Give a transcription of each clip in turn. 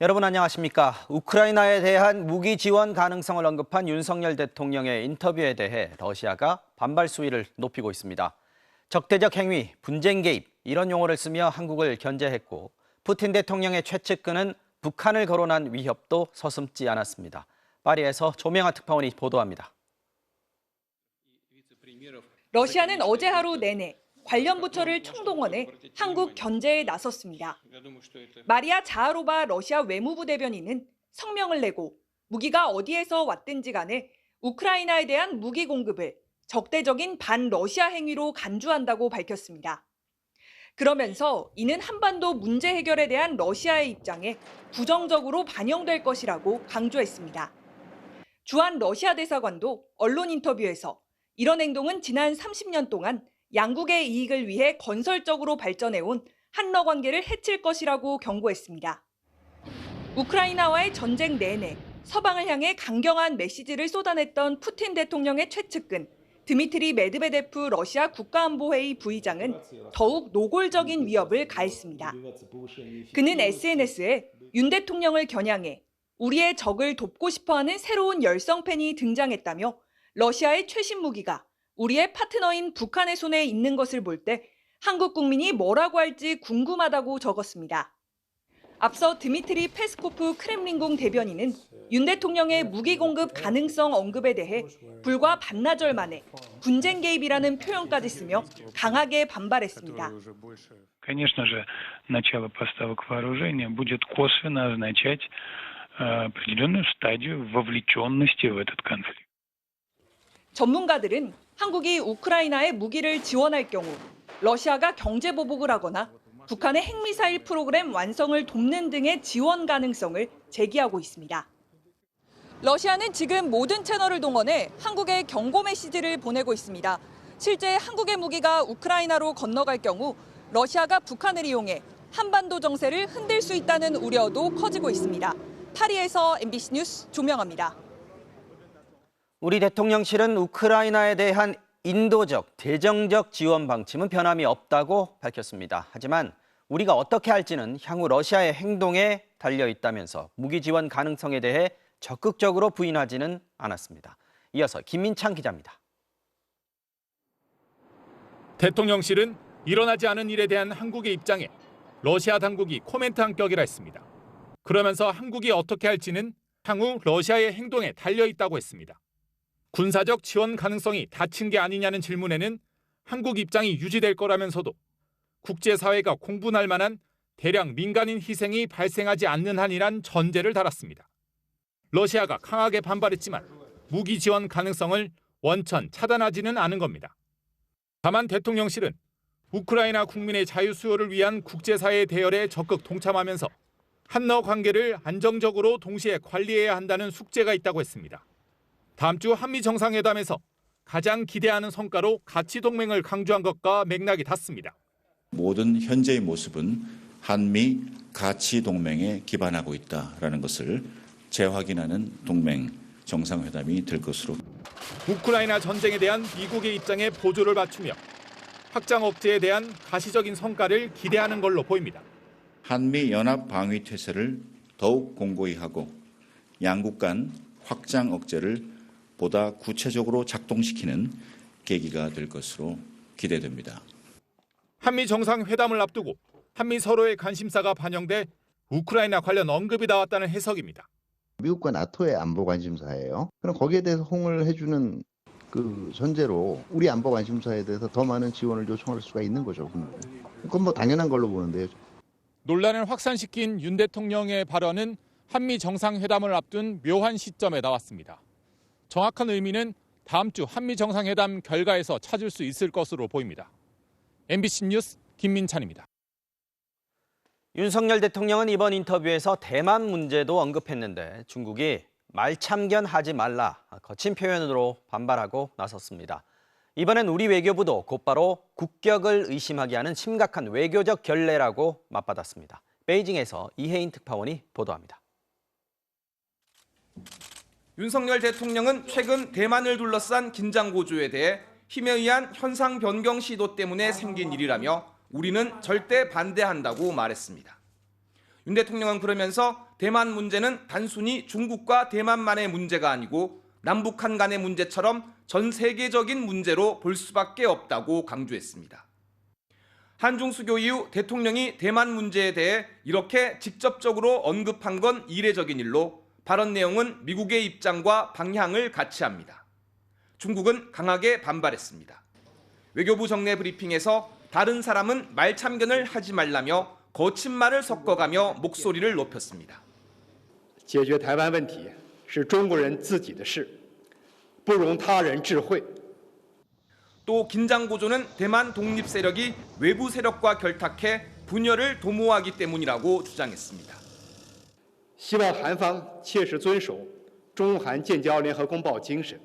여러분 안녕하십니까? 우크라이나에 대한 무기 지원 가능성을 언급한 윤석열 대통령의 인터뷰에 대해 러시아가 반발 수위를 높이고 있습니다. 적대적 행위, 분쟁 개입 이런 용어를 쓰며 한국을 견제했고 푸틴 대통령의 최측근은 북한을 거론한 위협도 서슴지 않았습니다. 파리에서 조명아 특파원이 보도합니다. 러시아는 어제 하루 내내 관련 부처를 총동원해 한국 견제에 나섰습니다. 마리아 자하로바 러시아 외무부 대변인은 성명을 내고 무기가 어디에서 왔든지 간에 우크라이나에 대한 무기 공급을 적대적인 반러시아 행위로 간주한다고 밝혔습니다. 그러면서 이는 한반도 문제 해결에 대한 러시아의 입장에 부정적으로 반영될 것이라고 강조했습니다. 주한 러시아 대사관도 언론 인터뷰에서 이런 행동은 지난 30년 동안 양국의 이익을 위해 건설적으로 발전해온 한러 관계를 해칠 것이라고 경고했습니다. 우크라이나와의 전쟁 내내 서방을 향해 강경한 메시지를 쏟아냈던 푸틴 대통령의 최측근 드미트리 메드베데프 러시아 국가안보회의 부의장은 더욱 노골적인 위협을 가했습니다. 그는 SNS에 윤 대통령을 겨냥해 우리의 적을 돕고 싶어하는 새로운 열성팬이 등장했다며 러시아의 최신 무기가 우리의 파트너인 북한의 손에 있는 것을 볼 때 한국 국민이 뭐라고 할지 궁금하다고 적었습니다. 앞서 드미트리 페스코프 크렘린궁 대변인은 윤 대통령의 무기 공급 가능성 언급에 대해 불과 반나절 만에 분쟁 개입이라는 표현까지 쓰며 강하게 반발했습니다. Конечно же, начало поставок вооружения будет косвенно означать определенную стадию вовлеченности в этот конфликт. 전문가들은 한국이 우크라이나에 무기를 지원할 경우 러시아가 경제 보복을 하거나 북한의 핵미사일 프로그램 완성을 돕는 등의 지원 가능성을 제기하고 있습니다. 러시아는 지금 모든 채널을 동원해 한국에 경고 메시지를 보내고 있습니다. 실제 한국의 무기가 우크라이나로 건너갈 경우 러시아가 북한을 이용해 한반도 정세를 흔들 수 있다는 우려도 커지고 있습니다. 파리에서 MBC 뉴스 조명아입니다. 우리 대통령실은 우크라이나에 대한 인도적, 재정적 지원 방침은 변함이 없다고 밝혔습니다. 하지만 우리가 어떻게 할지는 향후 러시아의 행동에 달려 있다면서 무기 지원 가능성에 대해 적극적으로 부인하지는 않았습니다. 이어서 김민창 기자입니다. 대통령실은 일어나지 않은 일에 대한 한국의 입장에 러시아 당국이 코멘트한 격이라 했습니다. 그러면서 한국이 어떻게 할지는 향후 러시아의 행동에 달려 있다고 했습니다. 군사적 지원 가능성이 닫힌 게 아니냐는 질문에는 한국 입장이 유지될 거라면서도 국제사회가 공분할 만한 대량 민간인 희생이 발생하지 않는 한이란 전제를 달았습니다. 러시아가 강하게 반발했지만 무기 지원 가능성을 원천 차단하지는 않은 겁니다. 다만 대통령실은 우크라이나 국민의 자유 수호를 위한 국제사회의 대열에 적극 동참하면서 한러 관계를 안정적으로 동시에 관리해야 한다는 숙제가 있다고 했습니다. 다음 주 한미 정상회담에서 가장 기대하는 성과로 가치 동맹을 강조한 것과 맥락이 닿습니다. 모든 현재의 모습은 한미 가치 동맹에 기반하고 있다라는 것을 재확인하는 동맹 정상회담이 될 것으로. 우크라이나 전쟁에 대한 미국의 입장에 보조를 맞추며 확장 억제에 대한 가시적인 성과를 기대하는 걸로 보입니다. 한미 연합 방위 태세를 더욱 공고히 하고 양국 간 확장 억제를 보다 구체적으로 작동시키는 계기가 될 것으로 기대됩니다. 한미 정상회담을 앞두고 한미 서로의 관심사가 반영돼 우크라이나 관련 언급이 나왔다는 해석입니다. 미국과 나토의 안보 관심사예요. 그럼 거기에 대해서 호응을 해주는 그 전제로 우리 안보 관심사에 대해서 더 많은 지원을 요청할 수가 있는 거죠. 그건 뭐 당연한 걸로 보는데요. 논란을 확산시킨 윤 대통령의 발언은 한미 정상회담을 앞둔 묘한 시점에 나왔습니다. 정확한 의미는 다음 주 한미 정상회담 결과에서 찾을 수 있을 것으로 보입니다. MBC 뉴스 김민찬입니다. 윤석열 대통령은 이번 인터뷰에서 대만 문제도 언급했는데 중국이 말참견하지 말라 거친 표현으로 반발하고 나섰습니다. 이번엔 우리 외교부도 곧바로 국격을 의심하게 하는 심각한 외교적 결례라고 맞받았습니다. 베이징에서 이혜인 특파원이 보도합니다. 윤석열 대통령은 최근 대만을 둘러싼 긴장 고조에 대해 힘에 의한 현상 변경 시도 때문에 생긴 일이라며 우리는 절대 반대한다고 말했습니다. 윤 대통령은 그러면서 대만 문제는 단순히 중국과 대만만의 문제가 아니고 남북한 간의 문제처럼 전 세계적인 문제로 볼 수밖에 없다고 강조했습니다. 한중 수교 이후 대통령이 대만 문제에 대해 이렇게 직접적으로 언급한 건 이례적인 일로 발언 내용은 미국의 입장과 방향을 같이 합니다. 중국은 강하게 반발했습니다. 외교부 정례 브리핑에서 다른 사람은 말참견을 하지 말라며 거친 말을 섞어가며 목소리를 높였습니다. 解决台湾问题是中国人自己的事，不容他人智慧。 또 긴장 고조는 대만 독립 세력이 외부 세력과 결탁해 분열을 도모하기 때문이라고 주장했습니다. 希望韩方切实遵守中韩建交联合公报精神，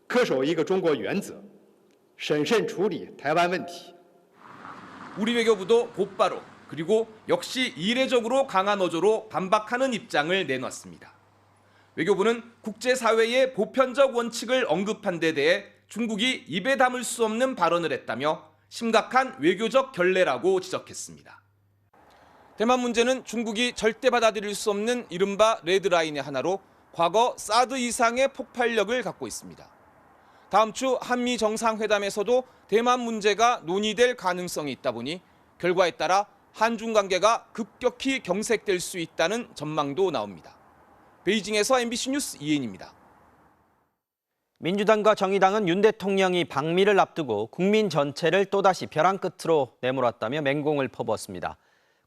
恪守一个中国原则，审慎处理台湾问题。 우리 외교부도 곧바로 그리고 역시 이례적으로 강한 어조로 반박하는 입장을 내놨습니다. 외교부는 국제사회의 보편적 원칙을 언급한 데 대해 중국이 입에 담을 수 없는 발언을 했다며 심각한 외교적 결례라고 지적했습니다. 대만 문제는 중국이 절대 받아들일 수 없는 이른바 레드라인의 하나로 과거 사드 이상의 폭발력을 갖고 있습니다. 다음 주 한미 정상회담에서도 대만 문제가 논의될 가능성이 있다 보니 결과에 따라 한중 관계가 급격히 경색될 수 있다는 전망도 나옵니다. 베이징에서 MBC 뉴스 이혜인입니다. 민주당과 정의당은 윤 대통령이 방미를 앞두고 국민 전체를 또다시 벼랑 끝으로 내몰았다며 맹공을 퍼부었습니다.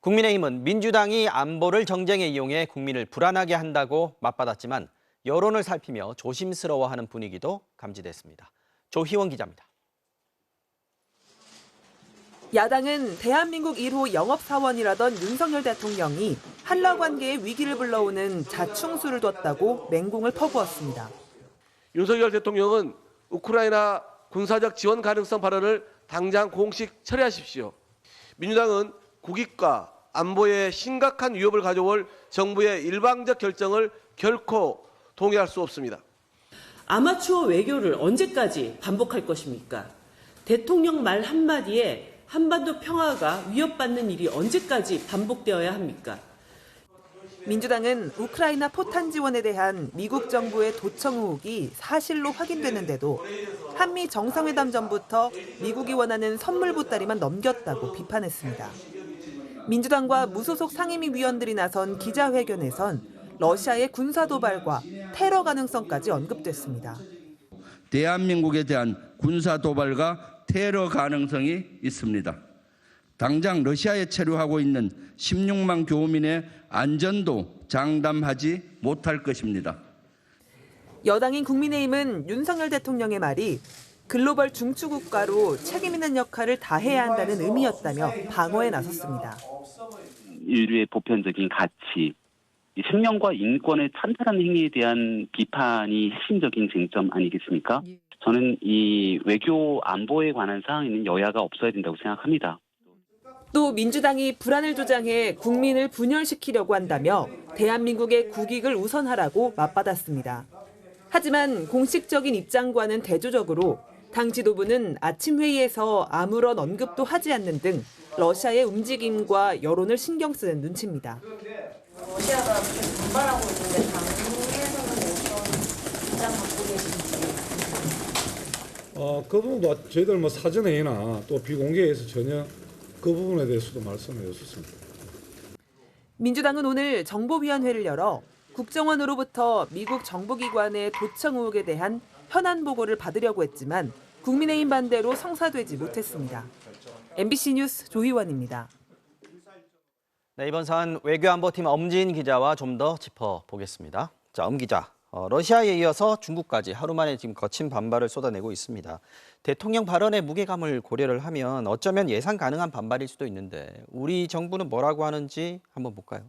국민의힘은 민주당이 안보를 정쟁에 이용해 국민을 불안하게 한다고 맞받았지만 여론을 살피며 조심스러워하는 분위기도 감지됐습니다. 조희원 기자입니다. 야당은 대한민국 1호 영업사원이라던 윤석열 대통령이 한러 관계의 위기를 불러오는 자충수를 뒀다고 맹공을 퍼부었습니다. 윤석열 대통령은 우크라이나 군사적 지원 가능성 발언을 당장 공식 철회하십시오. 민주당은 국익과 안보에 심각한 위협을 가져올 정부의 일방적 결정을 결코 동의할 수 없습니다. 아마추어 외교를 언제까지 반복할 것입니까? 대통령 말 한마디에 한반도 평화가 위협받는 일이 언제까지 반복되어야 합니까? 민주당은 우크라이나 포탄 지원에 대한 미국 정부의 도청 의혹이 사실로 확인되는데도 한미 정상회담 전부터 미국이 원하는 선물 보따리만 넘겼다고 비판했습니다. 민주당과 무소속 상임위 위원들이 나선 기자회견에선 러시아의 군사 도발과 테러 가능성까지 언급됐습니다. 대한민국에 대한 군사 도발과 테러 가능성이 있습니다. 당장 러시아에 체류하고 있는 16만 교민의 안전도 장담하지 못할 것입니다. 여당인 국민의힘은 윤석열 대통령의 말이 글로벌 중추국가로 책임 있는 역할을 다해야 한다는 의미였다며 방어에 나섰습니다. 인류의 보편적인 가치, 생명과 인권을 찬탈하는 행위에 대한 비판이 핵심적인 쟁점 아니겠습니까? 저는 이 외교 안보에 관한 사항에는 여야가 없어야 된다고 생각합니다. 또 민주당이 불안을 조장해 국민을 분열시키려고 한다며 대한민국의 국익을 우선하라고 맞받았습니다. 하지만 공식적인 입장과는 대조적으로 당 지도부는 아침 회의에서 아무런 언급도 하지 않는 등 러시아의 움직임과 여론을 신경 쓰는 눈치입니다. 러시아가 반발하고 있는데 당에서는 어떤 입장 갖고 계신지? 그 부분도 저희들 사전회의나 또 비공개에서 전혀 그 부분에 대해서도 말씀해 주셨습니다. 민주당은 오늘 정보위원회를 열어 국정원으로부터 미국 정보기관의 도청 의혹에 대한 현안 보고를 받으려고 했지만 국민의힘 반대로 성사되지 못했습니다. MBC 뉴스 조희원입니다. 네, 이번 사안 외교안보팀 엄지인 기자와 좀 더 짚어보겠습니다. 자, 엄 기자, 러시아에 이어서 중국까지 하루 만에 지금 거친 반발을 쏟아내고 있습니다. 대통령 발언의 무게감을 고려를 하면 어쩌면 예상 가능한 반발일 수도 있는데 우리 정부는 뭐라고 하는지 한번 볼까요?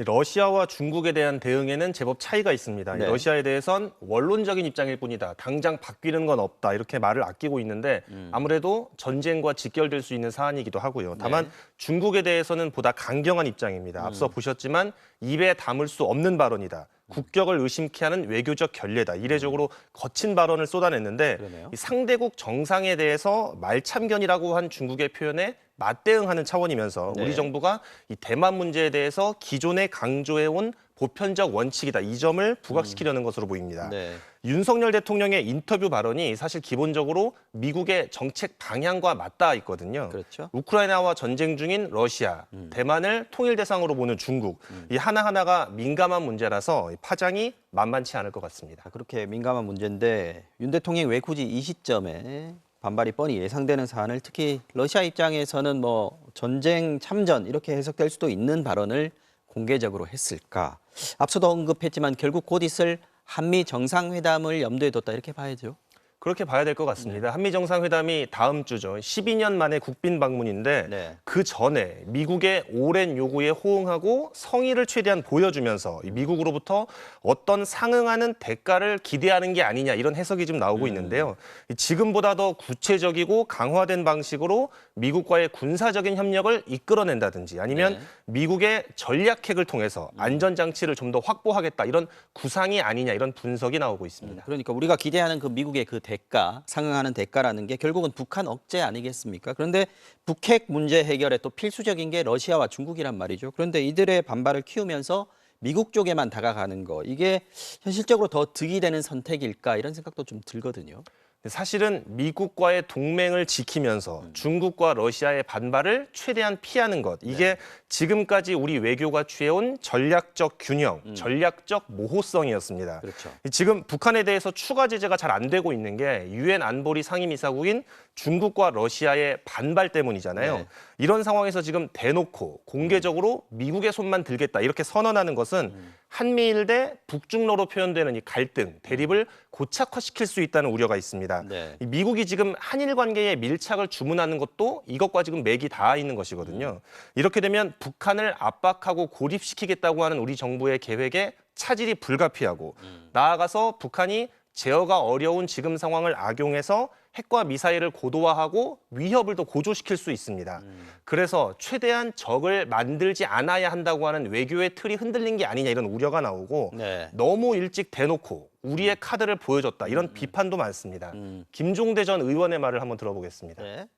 러시아와 중국에 대한 대응에는 제법 차이가 있습니다. 네. 러시아에 대해선 원론적인 입장일 뿐이다. 당장 바뀌는 건 없다. 이렇게 말을 아끼고 있는데 아무래도 전쟁과 직결될 수 있는 사안이기도 하고요. 다만 네. 중국에 대해서는 보다 강경한 입장입니다. 앞서 보셨지만 입에 담을 수 없는 발언이다. 국격을 의심케 하는 외교적 결례다. 이례적으로 거친 발언을 쏟아냈는데 이 상대국 정상에 대해서 말참견이라고 한 중국의 표현에 맞대응하는 차원이면서 네. 우리 정부가 이 대만 문제에 대해서 기존에 강조해온 보편적 원칙이다. 이 점을 부각시키려는 것으로 보입니다. 네. 윤석열 대통령의 인터뷰 발언이 사실 기본적으로 미국의 정책 방향과 맞닿아 있거든요. 그렇죠. 우크라이나와 전쟁 중인 러시아, 대만을 통일 대상으로 보는 중국, 이 하나하나가 민감한 문제라서 파장이 만만치 않을 것 같습니다. 그렇게 민감한 문제인데 윤 대통령이 왜 굳이 이 시점에 반발이 뻔히 예상되는 사안을 특히 러시아 입장에서는 뭐 전쟁 참전 이렇게 해석될 수도 있는 발언을 공개적으로 했을까? 앞서도 언급했지만 결국 곧 있을 한미 정상회담을 염두에 뒀다 이렇게 봐야죠. 그렇게 봐야 될 것 같습니다. 한미 정상회담이 다음 주죠. 12년 만에 국빈 방문인데 네. 그 전에 미국의 오랜 요구에 호응하고 성의를 최대한 보여주면서 미국으로부터 어떤 상응하는 대가를 기대하는 게 아니냐 이런 해석이 좀 나오고 있는데요. 지금보다 더 구체적이고 강화된 방식으로 미국과의 군사적인 협력을 이끌어낸다든지 아니면 네. 미국의 전략핵을 통해서 안전장치를 좀 더 확보하겠다 이런 구상이 아니냐 이런 분석이 나오고 있습니다. 그러니까 우리가 기대하는 그 미국의 그 대가, 상응하는 대가라는 게 결국은 북한 억제 아니겠습니까? 그런데 북핵 문제 해결에 또 필수적인 게 러시아와 중국이란 말이죠. 그런데 이들의 반발을 키우면서 미국 쪽에만 다가가는 거, 이게 현실적으로 더 득이 되는 선택일까 이런 생각도 좀 들거든요. 사실은 미국과의 동맹을 지키면서 중국과 러시아의 반발을 최대한 피하는 것. 이게 지금까지 우리 외교가 취해온 전략적 균형, 전략적 모호성이었습니다. 그렇죠. 지금 북한에 대해서 추가 제재가 잘 안 되고 있는 게 유엔 안보리 상임이사국인 중국과 러시아의 반발 때문이잖아요. 네. 이런 상황에서 지금 대놓고 공개적으로 미국의 손만 들겠다 이렇게 선언하는 것은 한미일 대 북중러로 표현되는 이 갈등, 대립을 고착화시킬 수 있다는 우려가 있습니다. 네. 이 미국이 지금 한일 관계에 밀착을 주문하는 것도 이것과 지금 맥이 닿아 있는 것이거든요. 이렇게 되면 북한을 압박하고 고립시키겠다고 하는 우리 정부의 계획에 차질이 불가피하고 나아가서 북한이 제어가 어려운 지금 상황을 악용해서 핵과 미사일을 고도화하고 위협을 더 고조시킬 수 있습니다. 그래서 최대한 적을 만들지 않아야 한다고 하는 외교의 틀이 흔들린 게 아니냐 이런 우려가 나오고 네. 너무 일찍 대놓고 우리의 카드를 보여줬다 이런 비판도 많습니다. 김종대 전 의원의 말을 한번 들어보겠습니다. 네.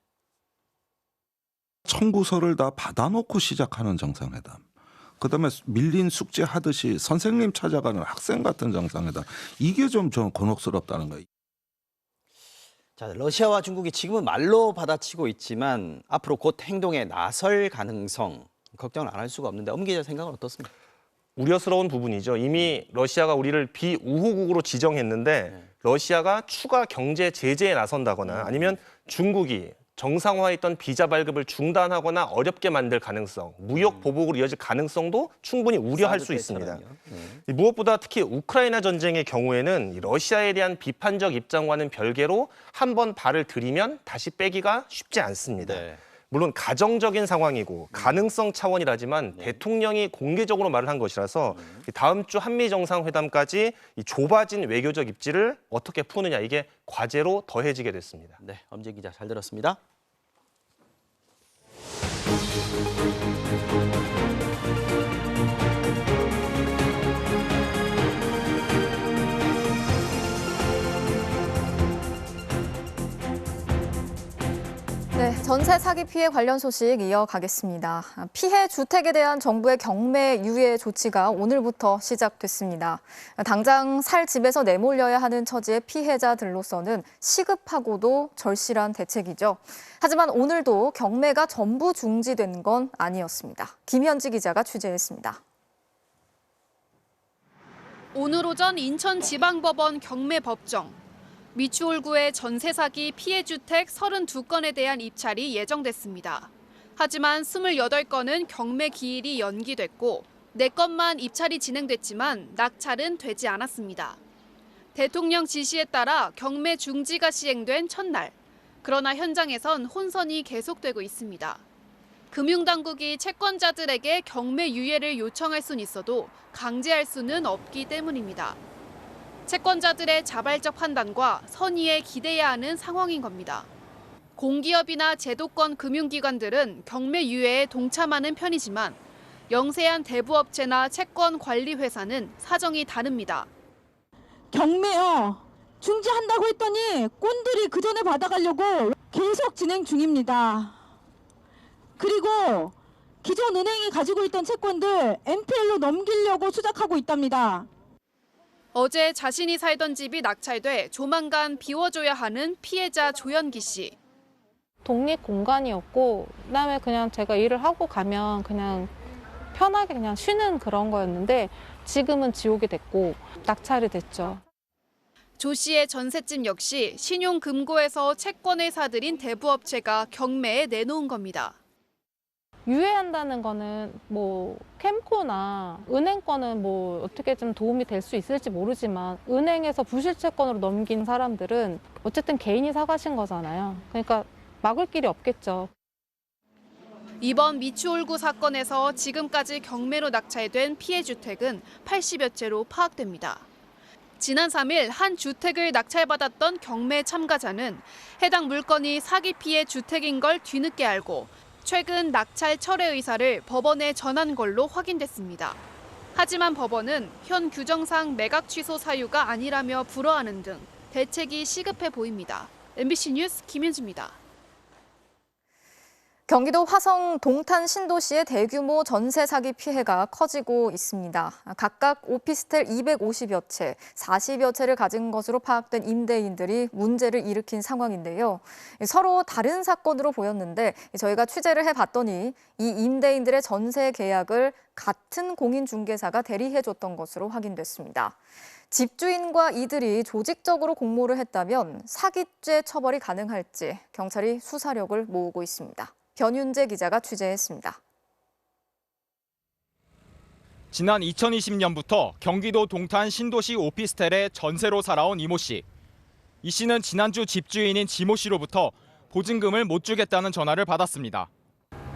청구서를 다 받아놓고 시작하는 정상회담. 그다음에 밀린 숙제 하듯이 선생님 찾아가는 학생 같은 정상회담. 이게 좀 저는 곤혹스럽다는 거예요. 자, 러시아와 중국이 지금은 말로 받아치고 있지만 앞으로 곧 행동에 나설 가능성 걱정을 안 할 수가 없는데 엄 기자 생각은 어떻습니까? 우려스러운 부분이죠. 이미 러시아가 우리를 비우호국으로 지정했는데 러시아가 추가 경제 제재에 나선다거나 아니면 중국이 정상화했던 비자 발급을 중단하거나 어렵게 만들 가능성, 무역 보복으로 이어질 가능성도 충분히 우려할 수 있습니다. 무엇보다 특히 우크라이나 전쟁의 경우에는 러시아에 대한 비판적 입장과는 별개로 한번 발을 들이면 다시 빼기가 쉽지 않습니다. 네. 물론 가정적인 상황이고 가능성 차원이라지만 대통령이 공개적으로 말을 한 것이라서 다음 주 한미 정상회담까지 이 좁아진 외교적 입지를 어떻게 푸느냐 이게 과제로 더해지게 됐습니다. 네, 엄재 기자 잘 들었습니다. 네, 전세 사기 피해 관련 소식 이어가겠습니다. 피해 주택에 대한 정부의 경매 유예 조치가 오늘부터 시작됐습니다. 당장 살 집에서 내몰려야 하는 처지의 피해자들로서는 시급하고도 절실한 대책이죠. 하지만 오늘도 경매가 전부 중지된 건 아니었습니다. 김현지 기자가 취재했습니다. 오늘 오전 인천지방법원 경매법정. 미추홀구의 전세 사기 피해 주택 32건에 대한 입찰이 예정됐습니다. 하지만 28건은 경매 기일이 연기됐고 4건만 입찰이 진행됐지만 낙찰은 되지 않았습니다. 대통령 지시에 따라 경매 중지가 시행된 첫날. 그러나 현장에선 혼선이 계속되고 있습니다. 금융당국이 채권자들에게 경매 유예를 요청할 수는 있어도 강제할 수는 없기 때문입니다. 채권자들의 자발적 판단과 선의에 기대야 하는 상황인 겁니다. 공기업이나 제도권 금융기관들은 경매 유예에 동참하는 편이지만 영세한 대부업체나 채권관리회사는 사정이 다릅니다. 경매요. 중지한다고 했더니 꼰들이 그 전에 받아가려고 계속 진행 중입니다. 그리고 기존 은행이 가지고 있던 채권들 NPL로 넘기려고 수작하고 있답니다. 어제 자신이 살던 집이 낙찰돼 조만간 비워줘야 하는 피해자 조연기 씨. 독립 공간이었고 그다음에 그냥 제가 일을 하고 가면 그냥 편하게 그냥 쉬는 그런 거였는데 지금은 지옥이 됐고 낙찰이 됐죠. 조 씨의 전셋집 역시 신용금고에서 채권을 사들인 대부업체가 경매에 내놓은 겁니다. 유예한다는 거는 뭐 캠코나 은행권은 뭐 어떻게 좀 도움이 될 수 있을지 모르지만 은행에서 부실채권으로 넘긴 사람들은 어쨌든 개인이 사가신 거잖아요. 그러니까 막을 길이 없겠죠. 이번 미추홀구 사건에서 지금까지 경매로 낙찰된 피해 주택은 80여 채로 파악됩니다. 지난 3일 한 주택을 낙찰받았던 경매 참가자는 해당 물건이 사기 피해 주택인 걸 뒤늦게 알고 최근 낙찰 철회 의사를 법원에 전한 걸로 확인됐습니다. 하지만 법원은 현 규정상 매각 취소 사유가 아니라며 불허하는 등 대책이 시급해 보입니다. MBC 뉴스 김윤주입니다. 경기도 화성 동탄 신도시의 대규모 전세 사기 피해가 커지고 있습니다. 각각 오피스텔 250여 채, 40여 채를 가진 것으로 파악된 임대인들이 문제를 일으킨 상황인데요. 서로 다른 사건으로 보였는데 저희가 취재를 해봤더니 이 임대인들의 전세 계약을 같은 공인중개사가 대리해줬던 것으로 확인됐습니다. 집주인과 이들이 조직적으로 공모를 했다면 사기죄 처벌이 가능할지 경찰이 수사력을 모으고 있습니다. 변윤재 기자가 취재했습니다. 지난 2020년부터 경기도 동탄 신도시 오피스텔에 전세로 살아온 이모 씨. 이 씨는 지난주 집주인인 지모 씨로부터 보증금을 못 주겠다는 전화를 받았습니다.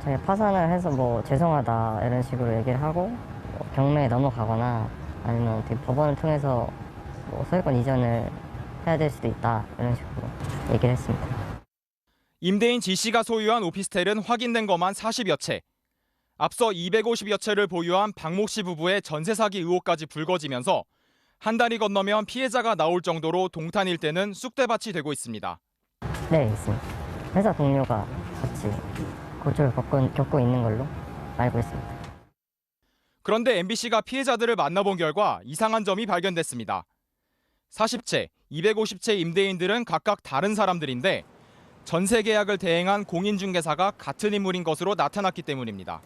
저희 파산을 해서 뭐 죄송하다 이런 식으로 얘기를 하고 경매에 넘어가거나 아니면 법원을 통해서 뭐 소유권 이전을 해야 될 수도 있다 이런 식으로 얘기를 했습니다. 임대인 지 씨가 소유한 오피스텔은 확인된 것만 40여 채. 앞서 250여 채를 보유한 박모 씨 부부의 전세 사기 의혹까지 불거지면서 한 달이 건너면 피해자가 나올 정도로 동탄 일대는 쑥대밭이 되고 있습니다. 네, 있습니다. 회사 동료가 같이 고초를 겪고 있는 걸로 알고 있습니다. 그런데 MBC가 피해자들을 만나본 결과 이상한 점이 발견됐습니다. 40채, 250채 임대인들은 각각 다른 사람들인데 전세 계약을 대행한 공인중개사가 같은 인물인 것으로 나타났기 때문입니다.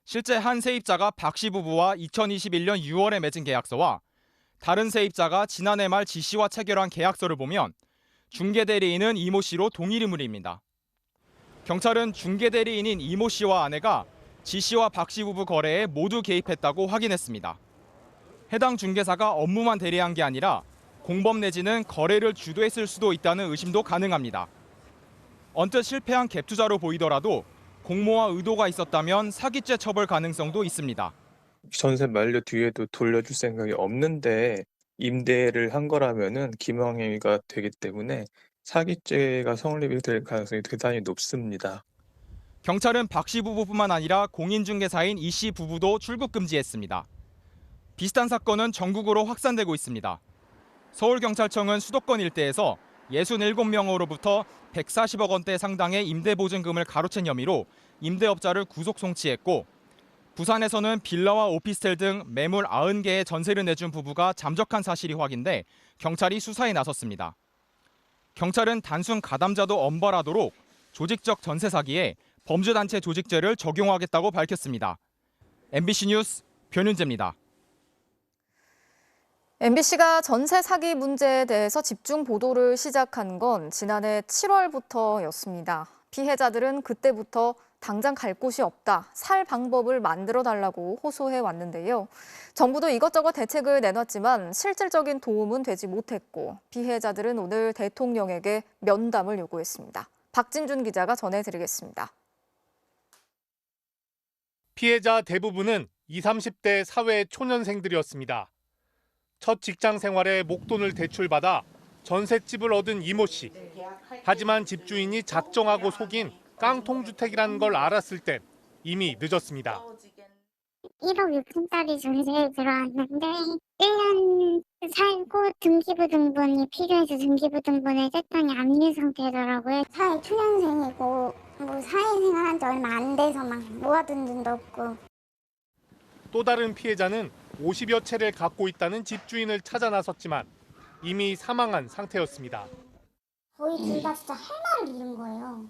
실제 한 세입자가 박 씨 부부와 2021년 6월에 맺은 계약서와 다른 세입자가 지난해 말 지 씨와 체결한 계약서를 보면 중개대리인은 이모 씨로 동일 인물입니다. 경찰은 중개대리인인 이모 씨와 아내가 지 씨와 박 씨 부부 거래에 모두 개입했다고 확인했습니다. 해당 중개사가 업무만 대리한 게 아니라 공범 내지는 거래를 주도했을 수도 있다는 의심도 가능합니다. 언뜻 실패한 갭 투자로 보이더라도 공모와 의도가 있었다면 사기죄 처벌 가능성도 있습니다. 전세 만료 뒤에도 돌려줄 생각이 없는데 임대를 한 거라면은 기망행위가 되기 때문에 사기죄가 성립이 될 가능성이 대단히 높습니다. 경찰은 박 씨 부부뿐만 아니라 공인중개사인 이 씨 부부도 출국 금지했습니다. 비슷한 사건은 전국으로 확산되고 있습니다. 서울경찰청은 수도권 일대에서 67명으로부터 140억 원대 상당의 임대보증금을 가로챈 혐의로 임대업자를 구속 송치했고 부산에서는 빌라와 오피스텔 등 매물 90개의 전세를 내준 부부가 잠적한 사실이 확인돼 경찰이 수사에 나섰습니다. 경찰은 단순 가담자도 엄벌하도록 조직적 전세 사기에 범죄단체 조직죄를 적용하겠다고 밝혔습니다. MBC 뉴스 변윤재입니다. MBC가 전세 사기 문제에 대해서 집중 보도를 시작한 건 지난해 7월부터였습니다. 피해자들은 그때부터 당장 갈 곳이 없다, 살 방법을 만들어 달라고 호소해 왔는데요. 정부도 이것저것 대책을 내놨지만 실질적인 도움은 되지 못했고 피해자들은 오늘 대통령에게 면담을 요구했습니다. 박진준 기자가 전해드리겠습니다. 피해자 대부분은 20, 30대 사회 초년생들이었습니다. 첫 직장 생활에 목돈을 대출받아 전셋집을 얻은 이모 씨. 하지만 집주인이 작정하고 속인 깡통주택이라는 걸 알았을 땐 이미 늦었습니다. 1억 6천짜리 전세에 들어왔는데 1년 살고 등기부등본이 필요해서 등기부등본을 뗐더니 압류 상태더라고요. 사회 초년생이고 뭐 사회생활한 지 얼마 안 돼서 막 모아둔 돈도 없고. 또 다른 피해자는 50여 채를 갖고 있다는 집주인을 찾아 나섰지만 이미 사망한 상태였습니다. 저희 둘 다 진짜 할 말을 잃은 거예요.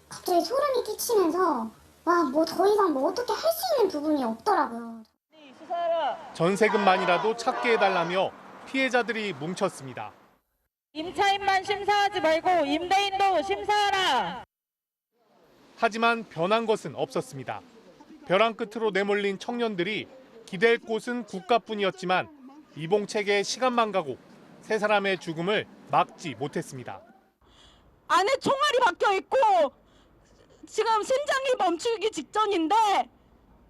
갑자기 소름이 끼치면서 와, 뭐 더 이상 뭐 어떻게 할 수 있는 부분이 없더라고요. 전세금만이라도 찾게 해달라며 피해자들이 뭉쳤습니다. 임차인만 심사하지 말고 임대인도 심사하라. 하지만 변한 것은 없었습니다. 벼랑 끝으로 내몰린 청년들이 기댈 곳은 국가뿐이었지만 이봉책에 시간만 가고 세 사람의 죽음을 막지 못했습니다. 안에 총알이 박혀 있고 지금 심장이 멈추기 직전인데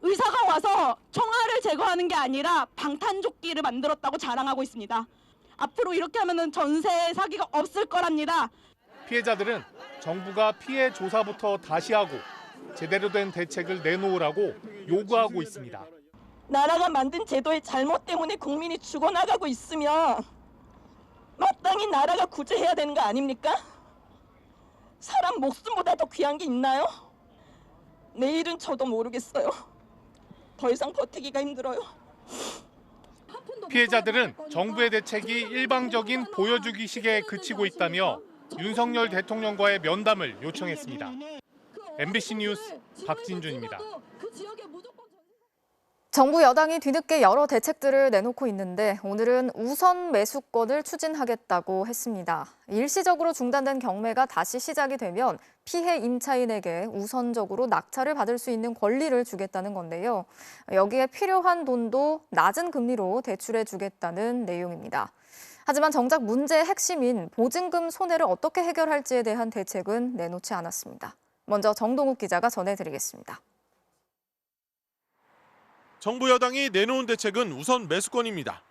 의사가 와서 총알을 제거하는 게 아니라 방탄조끼를 만들었다고 자랑하고 있습니다. 앞으로 이렇게 하면은 전세 사기가 없을 거랍니다. 피해자들은 정부가 피해 조사부터 다시 하고 제대로 된 대책을 내놓으라고 요구하고 있습니다. 나라가 만든 제도의 잘못 때문에 국민이 죽어나가고 있으면 마땅히 나라가 구제해야 되는 거 아닙니까? 사람 목숨보다 더 귀한 게 있나요? 내일은 저도 모르겠어요. 더 이상 버티기가 힘들어요. 피해자들은 정부의 대책이 일방적인 보여주기식에 그치고 있다며 윤석열 대통령과의 면담을 요청했습니다. MBC 뉴스 박진준입니다. 정부 여당이 뒤늦게 여러 대책들을 내놓고 있는데 오늘은 우선 매수권을 추진하겠다고 했습니다. 일시적으로 중단된 경매가 다시 시작이 되면 피해 임차인에게 우선적으로 낙찰을 받을 수 있는 권리를 주겠다는 건데요. 여기에 필요한 돈도 낮은 금리로 대출해 주겠다는 내용입니다. 하지만 정작 문제의 핵심인 보증금 손해를 어떻게 해결할지에 대한 대책은 내놓지 않았습니다. 먼저 정동욱 기자가 전해드리겠습니다. 정부 여당이 내놓은 대책은 우선 매수권입니다.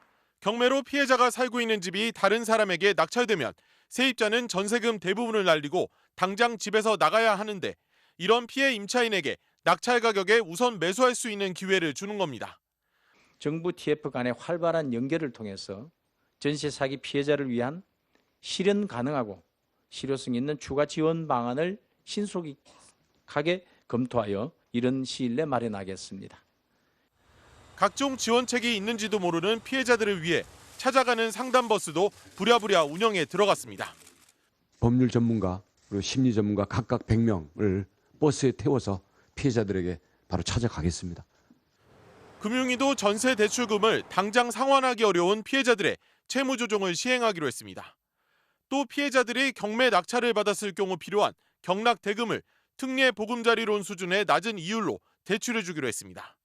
경매로 피해자가 살고 있는 집이 다른 사람에게 낙찰되면 세입자는 전세금 대부분을 날리고 당장 집에서 나가야 하는데 이런 피해 임차인에게 낙찰 가격에 우선 매수할 수 있는 기회를 주는 겁니다. 정부 TF 간의 활발한 연결을 통해서 전세 사기 피해자를 위한 실현 가능하고 실효성 있는 추가 지원 방안을 신속하게 검토하여 이른 시일 내 마련하겠습니다. 각종 지원책이 있는지도 모르는 피해자들을 위해 찾아가는 상담버스도 부랴부랴 운영에 들어갔습니다. 법률 전문가 그리고 심리 전문가 각각 100명을 버스에 태워서 피해자들에게 바로 찾아가겠습니다. 금융위도 전세 대출금을 당장 상환하기 어려운 피해자들의 채무 조정을 시행하기로 했습니다. 또 피해자들이 경매 낙찰을 받았을 경우 필요한 경락 대금을 특례 보금자리론 수준의 낮은 이율로 대출해 주기로 했습니다.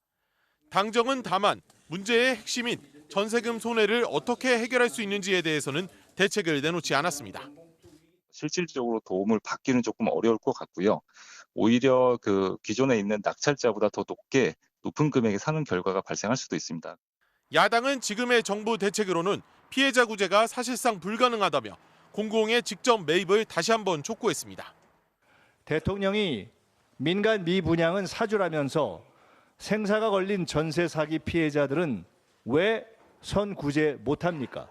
당정은 다만 문제의 핵심인 전세금 손해를 어떻게 해결할 수 있는지에 대해서는 대책을 내놓지 않았습니다. 실질적으로 도움을 받기는 조금 어려울 것 같고요. 오히려 기존에 있는 낙찰자보다 더 높은 금액에 사는 결과가 발생할 수도 있습니다. 야당은 지금의 정부 대책으로는 피해자 구제가 사실상 불가능하다며 공공의 직접 매입을 다시 한번 촉구했습니다. 대통령이 민간 미분양은 사주라면서 생사가 걸린 전세 사기 피해자들은 왜 선구제 못합니까?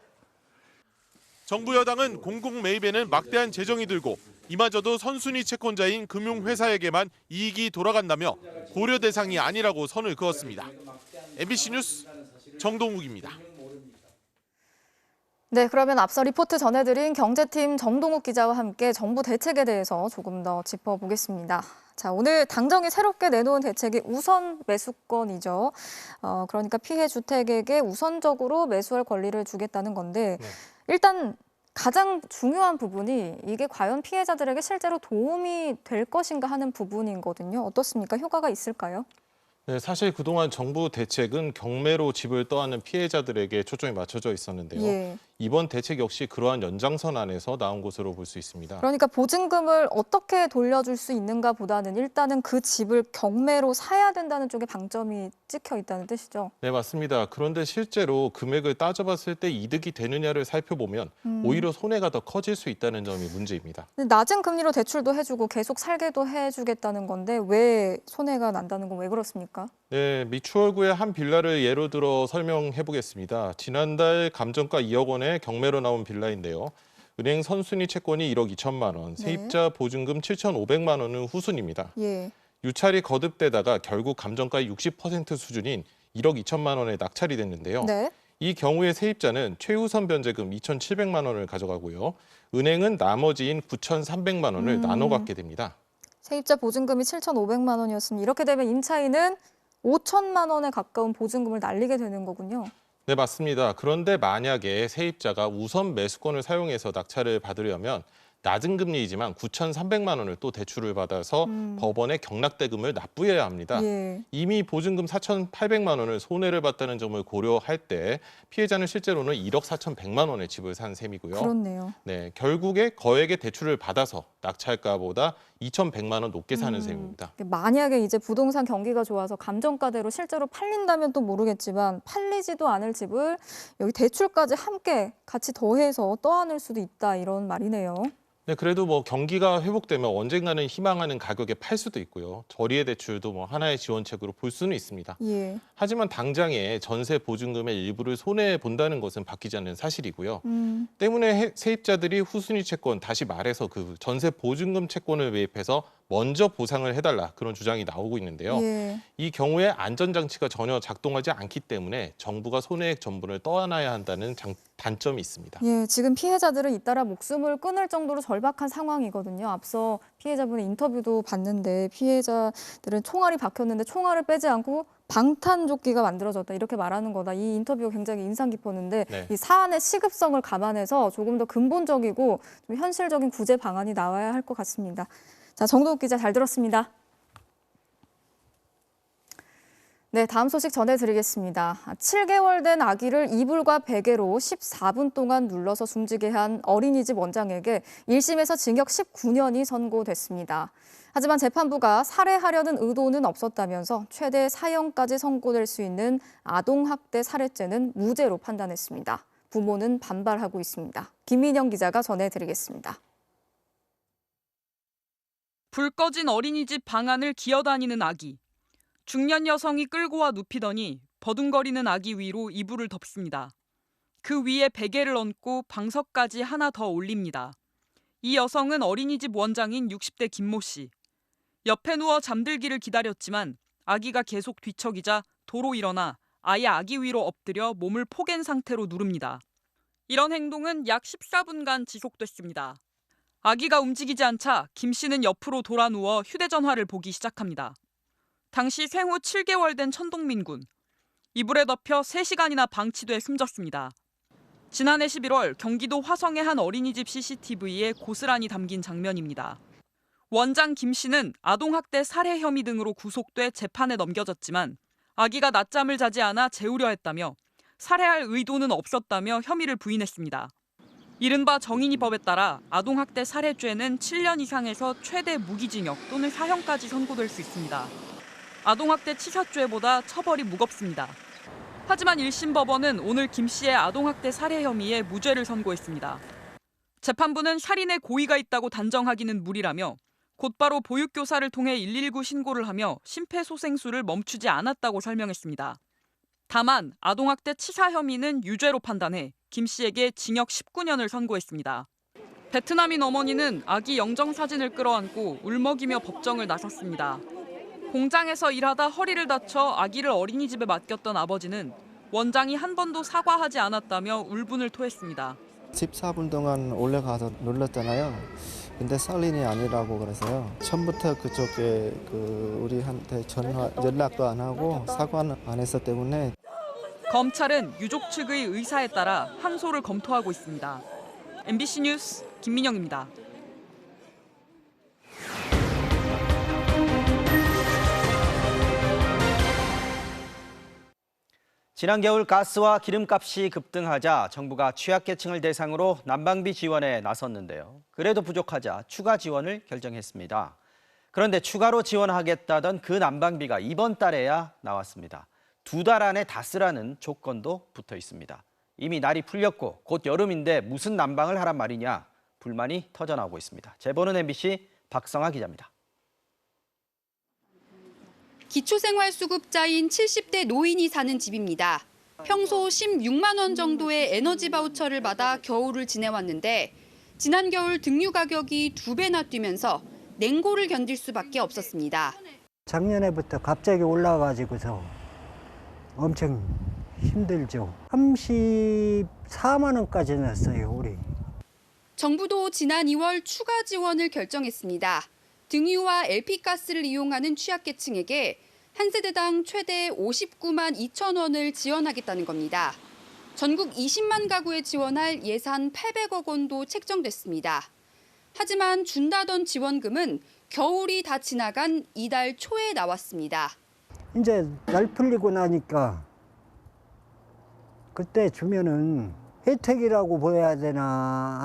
정부 여당은 공공 매입에는 막대한 재정이 들고 이마저도 선순위 채권자인 금융회사에게만 이익이 돌아간다며 고려 대상이 아니라고 선을 그었습니다. MBC 뉴스 정동욱입니다. 네, 그러면 앞서 리포트 전해드린 경제팀 정동욱 기자와 함께 정부 대책에 대해서 조금 더 짚어보겠습니다. 자, 오늘 당정이 새롭게 내놓은 대책이 우선 매수권이죠. 그러니까 피해 주택에게 우선적으로 매수할 권리를 주겠다는 건데 일단 가장 중요한 부분이 이게 과연 피해자들에게 실제로 도움이 될 것인가 하는 부분이거든요. 어떻습니까? 효과가 있을까요? 네, 사실 그동안 정부 대책은 경매로 집을 떠나는 피해자들에게 초점이 맞춰져 있었는데요. 예. 이번 대책 역시 그러한 연장선 안에서 나온 것으로 볼 수 있습니다. 그러니까 보증금을 어떻게 돌려줄 수 있는가 보다는 일단은 그 집을 경매로 사야 된다는 쪽에 방점이 찍혀 있다는 뜻이죠. 네, 맞습니다. 그런데 실제로 금액을 따져봤을 때 이득이 되느냐를 살펴보면 오히려 손해가 더 커질 수 있다는 점이 문제입니다. 낮은 금리로 대출도 해주고 계속 살게도 해주겠다는 건데 왜 손해가 난다는 건 왜 그렇습니까? 네, 미추홀구의 한 빌라를 예로 들어 설명해 보겠습니다. 지난달 감정가 2억 원의 경매로 나온 빌라인데요. 은행 선순위 채권이 1억 2천만 원, 세입자 보증금 7,500만 원은 후순입니다. 예. 유찰이 거듭되다가 결국 감정가의 60% 수준인 1억 2천만 원에 낙찰이 됐는데요. 네. 이 경우에 세입자는 최우선 변제금 2,700만 원을 가져가고요. 은행은 나머지인 9,300만 원을 나눠 갖게 됩니다. 세입자 보증금이 7,500만 원이었으면 이렇게 되면 임차인은 5천만 원에 가까운 보증금을 날리게 되는 거군요. 네, 맞습니다. 그런데 만약에 세입자가 우선 매수권을 사용해서 낙찰을 받으려면 낮은 금리이지만 9,300만 원을 또 대출을 받아서 법원에 경락대금을 납부해야 합니다. 예. 이미 보증금 4,800만 원을 손해를 봤다는 점을 고려할 때 피해자는 실제로는 1억 4,100만 원의 집을 산 셈이고요. 그렇네요. 네, 결국에 거액의 대출을 받아서 낙찰가보다 2,100만 원 높게 사는 셈입니다. 만약에 이제 부동산 경기가 좋아서 감정가대로 실제로 팔린다면 또 모르겠지만 팔리지도 않을 집을 여기 대출까지 함께 같이 더해서 떠안을 수도 있다 이런 말이네요. 네, 그래도 뭐 경기가 회복되면 언젠가는 희망하는 가격에 팔 수도 있고요. 저리의 대출도 뭐 하나의 지원책으로 볼 수는 있습니다. 예. 하지만 당장에 전세 보증금의 일부를 손해 본다는 것은 바뀌지 않는 사실이고요. 때문에 세입자들이 후순위 채권, 다시 말해서 그 전세 보증금 채권을 매입해서 먼저 보상을 해달라 그런 주장이 나오고 있는데요. 예. 이 경우에 안전장치가 전혀 작동하지 않기 때문에 정부가 손해액 전부를 떠안아야 한다는 단점이 있습니다. 예, 지금 피해자들은 잇따라 목숨을 끊을 정도로 절박한 상황이거든요. 앞서 피해자분의 인터뷰도 봤는데 피해자들은 총알이 박혔는데 총알을 빼지 않고 방탄조끼가 만들어졌다 이렇게 말하는 거다. 이 인터뷰가 굉장히 인상 깊었는데 네. 이 사안의 시급성을 감안해서 조금 더 근본적이고 좀 현실적인 구제 방안이 나와야 할 것 같습니다. 자, 정동욱 기자 잘 들었습니다. 네, 다음 소식 전해드리겠습니다. 7개월 된 아기를 이불과 베개로 14분 동안 눌러서 숨지게 한 어린이집 원장에게 1심에서 징역 19년이 선고됐습니다. 하지만 재판부가 살해하려는 의도는 없었다면서 최대 사형까지 선고될 수 있는 아동학대 살해죄는 무죄로 판단했습니다. 부모는 반발하고 있습니다. 김민영 기자가 전해드리겠습니다. 불 꺼진 어린이집 방 안을 기어다니는 아기. 중년 여성이 끌고 와 눕히더니 버둥거리는 아기 위로 이불을 덮습니다. 그 위에 베개를 얹고 방석까지 하나 더 올립니다. 이 여성은 어린이집 원장인 60대 김모 씨. 옆에 누워 잠들기를 기다렸지만 아기가 계속 뒤척이자 도로 일어나 아예 아기 위로 엎드려 몸을 포갠 상태로 누릅니다. 이런 행동은 약 14분간 지속됐습니다. 아기가 움직이지 않자 김 씨는 옆으로 돌아 누워 휴대전화를 보기 시작합니다. 당시 생후 7개월 된 천동민 군. 이불에 덮여 3시간이나 방치돼 숨졌습니다. 지난해 11월 경기도 화성의 한 어린이집 CCTV에 고스란히 담긴 장면입니다. 원장 김 씨는 아동학대 살해 혐의 등으로 구속돼 재판에 넘겨졌지만 아기가 낮잠을 자지 않아 재우려 했다며 살해할 의도는 없었다며 혐의를 부인했습니다. 이른바 정인이법에 따라 아동학대 살해죄는 7년 이상에서 최대 무기징역 또는 사형까지 선고될 수 있습니다. 아동학대 치사죄보다 처벌이 무겁습니다. 하지만 1심 법원은 오늘 김 씨의 아동학대 살해 혐의에 무죄를 선고했습니다. 재판부는 살인의 고의가 있다고 단정하기는 무리라며 곧바로 보육교사를 통해 119 신고를 하며 심폐소생술을 멈추지 않았다고 설명했습니다. 다만 아동학대 치사 혐의는 유죄로 판단해 김 씨에게 징역 19년을 선고했습니다. 베트남인 어머니는 아기 영정사진을 끌어안고 울먹이며 법정을 나섰습니다. 공장에서 일하다 허리를 다쳐 아기를 어린이집에 맡겼던 아버지는 원장이 한 번도 사과하지 않았다며 울분을 토했습니다. 14분 동안 올라가서 눌렀잖아요. 근데 살인이 아니라고 그래서요. 처음부터 그쪽에 우리한테 연락도 안 하고 사과는 안 했기 때문에. 검찰은 유족 측의 의사에 따라 항소를 검토하고 있습니다. MBC 뉴스 김민영입니다. 지난 겨울 가스와 기름값이 급등하자 정부가 취약계층을 대상으로 난방비 지원에 나섰는데요. 그래도 부족하자 추가 지원을 결정했습니다. 그런데 추가로 지원하겠다던 그 난방비가 이번 달에야 나왔습니다. 2달 안에 다 쓰라는 조건도 붙어 있습니다. 이미 날이 풀렸고 곧 여름인데 무슨 난방을 하란 말이냐 불만이 터져나오고 있습니다. 제보는 MBC 박성아 기자입니다. 기초생활수급자인 70대 노인이 사는 집입니다. 평소 16만 원 정도의 에너지 바우처를 받아 겨울을 지내왔는데 지난 겨울 등유 가격이 2배나 뛰면서 냉고를 견딜 수밖에 없었습니다. 작년에부터 갑자기 올라가지고서 엄청 힘들죠. 34만 원까지 냈어요, 우리. 정부도 지난 2월 추가 지원을 결정했습니다. 등유와 LP가스를 이용하는 취약계층에게 한 세대당 최대 59만 2천 원을 지원하겠다는 겁니다. 전국 20만 가구에 지원할 예산 800억 원도 책정됐습니다. 하지만 준다던 지원금은 겨울이 다 지나간 이달 초에 나왔습니다. 이제 날 풀리고 나니까 그때 주면은 혜택이라고 봐야 되나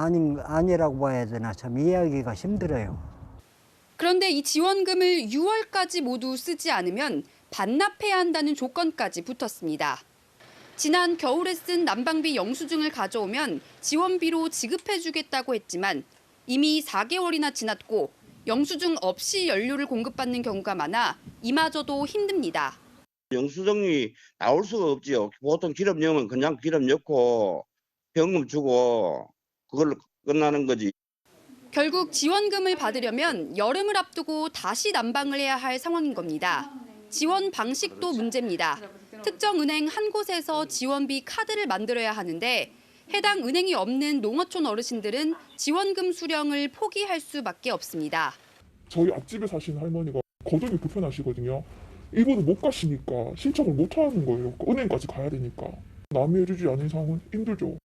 아니라고 봐야 되나 참 이해하기가 힘들어요. 그런데 이 지원금을 6월까지 모두 쓰지 않으면 반납해야 한다는 조건까지 붙었습니다. 지난 겨울에 쓴 난방비 영수증을 가져오면 지원비로 지급해주겠다고 했지만 이미 4개월이나 지났고 영수증 없이 연료를 공급받는 경우가 많아 이마저도 힘듭니다. 영수증이 나올 수가 없지요. 보통 기름 넣으면 그냥 기름 넣고 병금 주고 그걸로 끝나는 거지. 결국 지원금을 받으려면 여름을 앞두고 다시 난방을 해야 할 상황인 겁니다. 지원 방식도 문제입니다. 특정 은행 한 곳에서 지원비 카드를 만들어야 하는데 해당 은행이 없는 농어촌 어르신들은 지원금 수령을 포기할 수밖에 없습니다. 저희 앞집에 사시는 할머니가 거동이 불편하시거든요. 이분은 못 가시니까 신청을 못 하는 거예요. 은행까지 가야 되니까. 남이 해주지 않은 이상은 힘들죠.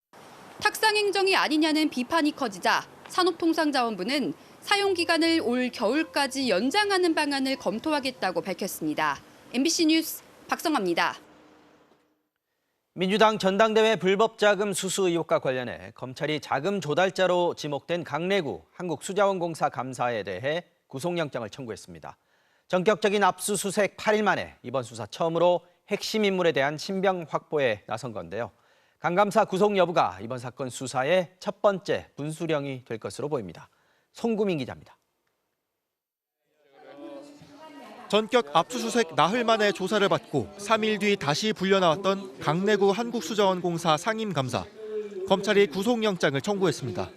탁상행정이 아니냐는 비판이 커지자 산업통상자원부는 사용기간을 올 겨울까지 연장하는 방안을 검토하겠다고 밝혔습니다. MBC 뉴스 박성아입니다. 민주당 전당대회 불법 자금 수수 의혹과 관련해 검찰이 자금 조달자로 지목된 강래구 한국수자원공사 감사에 대해 구속영장을 청구했습니다. 전격적인 압수수색 8일 만에 이번 수사 처음으로 핵심 인물에 대한 신병 확보에 나선 건데요. 강 감사 구속 여부가 이번 사건 수사의 첫 번째 분수령이 될 것으로 보입니다. 송구민 기자입니다. 전격 압수수색 나흘 만에 조사를 받고 3일 뒤 다시 불려나왔던 강래구 한국수자원공사 상임감사. 검찰이 구속영장을 청구했습니다.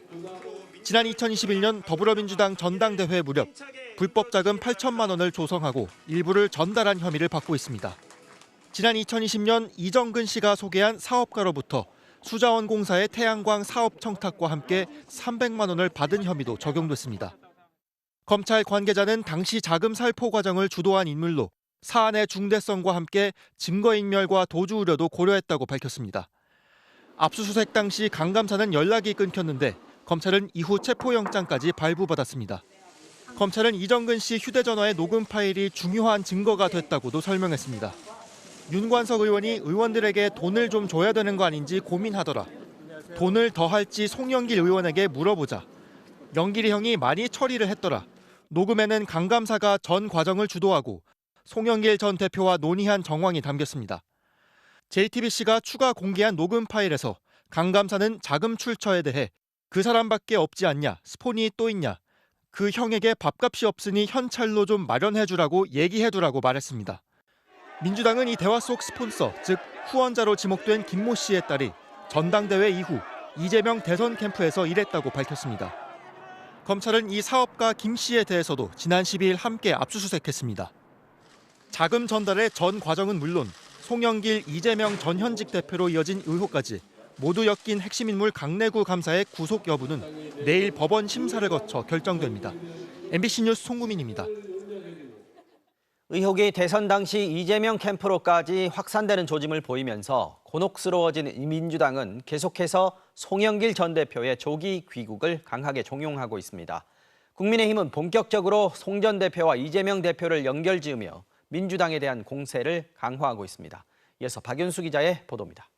지난 2021년 더불어민주당 전당대회 무렵 불법 자금 8천만 원을 조성하고 일부를 전달한 혐의를 받고 있습니다. 지난 2020년 이정근 씨가 소개한 사업가로부터 수자원공사의 태양광 사업 청탁과 함께 300만 원을 받은 혐의도 적용됐습니다. 검찰 관계자는 당시 자금 살포 과정을 주도한 인물로 사안의 중대성과 함께 증거인멸과 도주 우려도 고려했다고 밝혔습니다. 압수수색 당시 강 감사는 연락이 끊겼는데 검찰은 이후 체포영장까지 발부받았습니다. 검찰은 이정근 씨 휴대전화의 녹음 파일이 중요한 증거가 됐다고도 설명했습니다. 윤관석 의원이 의원들에게 돈을 좀 줘야 되는 거 아닌지 고민하더라. 돈을 더 할지 송영길 의원에게 물어보자. 영길이 형이 많이 처리를 했더라. 녹음에는 강 감사가 전 과정을 주도하고 송영길 전 대표와 논의한 정황이 담겼습니다. JTBC가 추가 공개한 녹음 파일에서 강 감사는 자금 출처에 대해 그 사람밖에 없지 않냐, 스폰이 또 있냐, 그 형에게 밥값이 없으니 현찰로 좀 마련해주라고 얘기해두라고 말했습니다. 민주당은 이 대화 속 스폰서, 즉 후원자로 지목된 김모 씨의 딸이 전당대회 이후 이재명 대선 캠프에서 일했다고 밝혔습니다. 검찰은 이 사업가 김 씨에 대해서도 지난 12일 함께 압수수색했습니다. 자금 전달의 전 과정은 물론 송영길, 이재명 전 현직 대표로 이어진 의혹까지 모두 엮인 핵심 인물 강래구 감사의 구속 여부는 내일 법원 심사를 거쳐 결정됩니다. MBC 뉴스 송구민입니다. 의혹이 대선 당시 이재명 캠프로까지 확산되는 조짐을 보이면서 곤혹스러워진 민주당은 계속해서 송영길 전 대표의 조기 귀국을 강하게 종용하고 있습니다. 국민의힘은 본격적으로 송 전 대표와 이재명 대표를 연결지으며 민주당에 대한 공세를 강화하고 있습니다. 이어서 박윤수 기자의 보도입니다.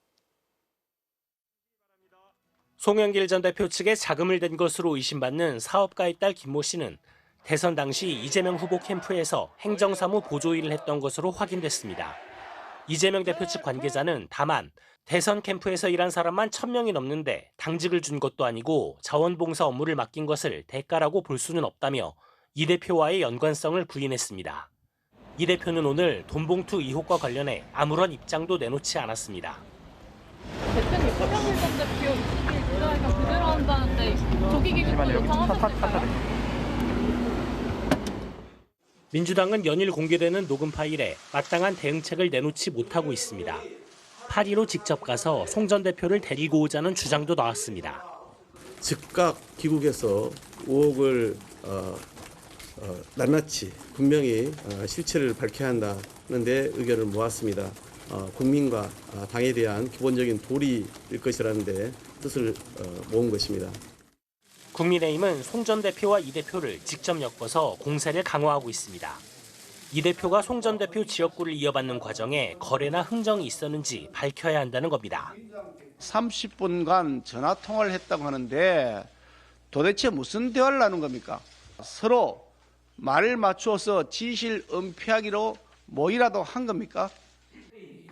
송영길 전 대표 측에 자금을 댄 것으로 의심받는 사업가의 딸 김모 씨는 대선 당시 이재명 후보 캠프에서 행정사무 보조일을 했던 것으로 확인됐습니다. 이재명 대표 측 관계자는 다만 대선 캠프에서 일한 사람만 1,000명이 넘는데 당직을 준 것도 아니고 자원봉사 업무를 맡긴 것을 대가라고 볼 수는 없다며 이 대표와의 연관성을 부인했습니다. 이 대표는 오늘 돈봉투 의혹과 관련해 아무런 입장도 내놓지 않았습니다. 대표님 송영길 전 대표 기자회견 그대로 한다는데 조기기구 요청하셨을까요? 민주당은 연일 공개되는 녹음 파일에 마땅한 대응책을 내놓지 못하고 있습니다. 파리로 직접 가서 송 전 대표를 데리고 오자는 주장도 나왔습니다. 즉각 귀국해서 의혹을 낱낱이 분명히 실체를 밝혀야 한다는 데 의견을 모았습니다. 국민과 당에 대한 기본적인 도리일 것이라는 데 뜻을 모은 것입니다. 국민의힘은 송 전 대표와 이 대표를 직접 엮어서 공세를 강화하고 있습니다. 이 대표가 송 전 대표 지역구를 이어받는 과정에 거래나 흥정이 있었는지 밝혀야 한다는 겁니다. 30분간 전화 통화를 했다고 하는데 도대체 무슨 대화를 나눈 겁니까? 서로 말을 맞추어서 진실 은폐하기로 뭐이라도 한 겁니까?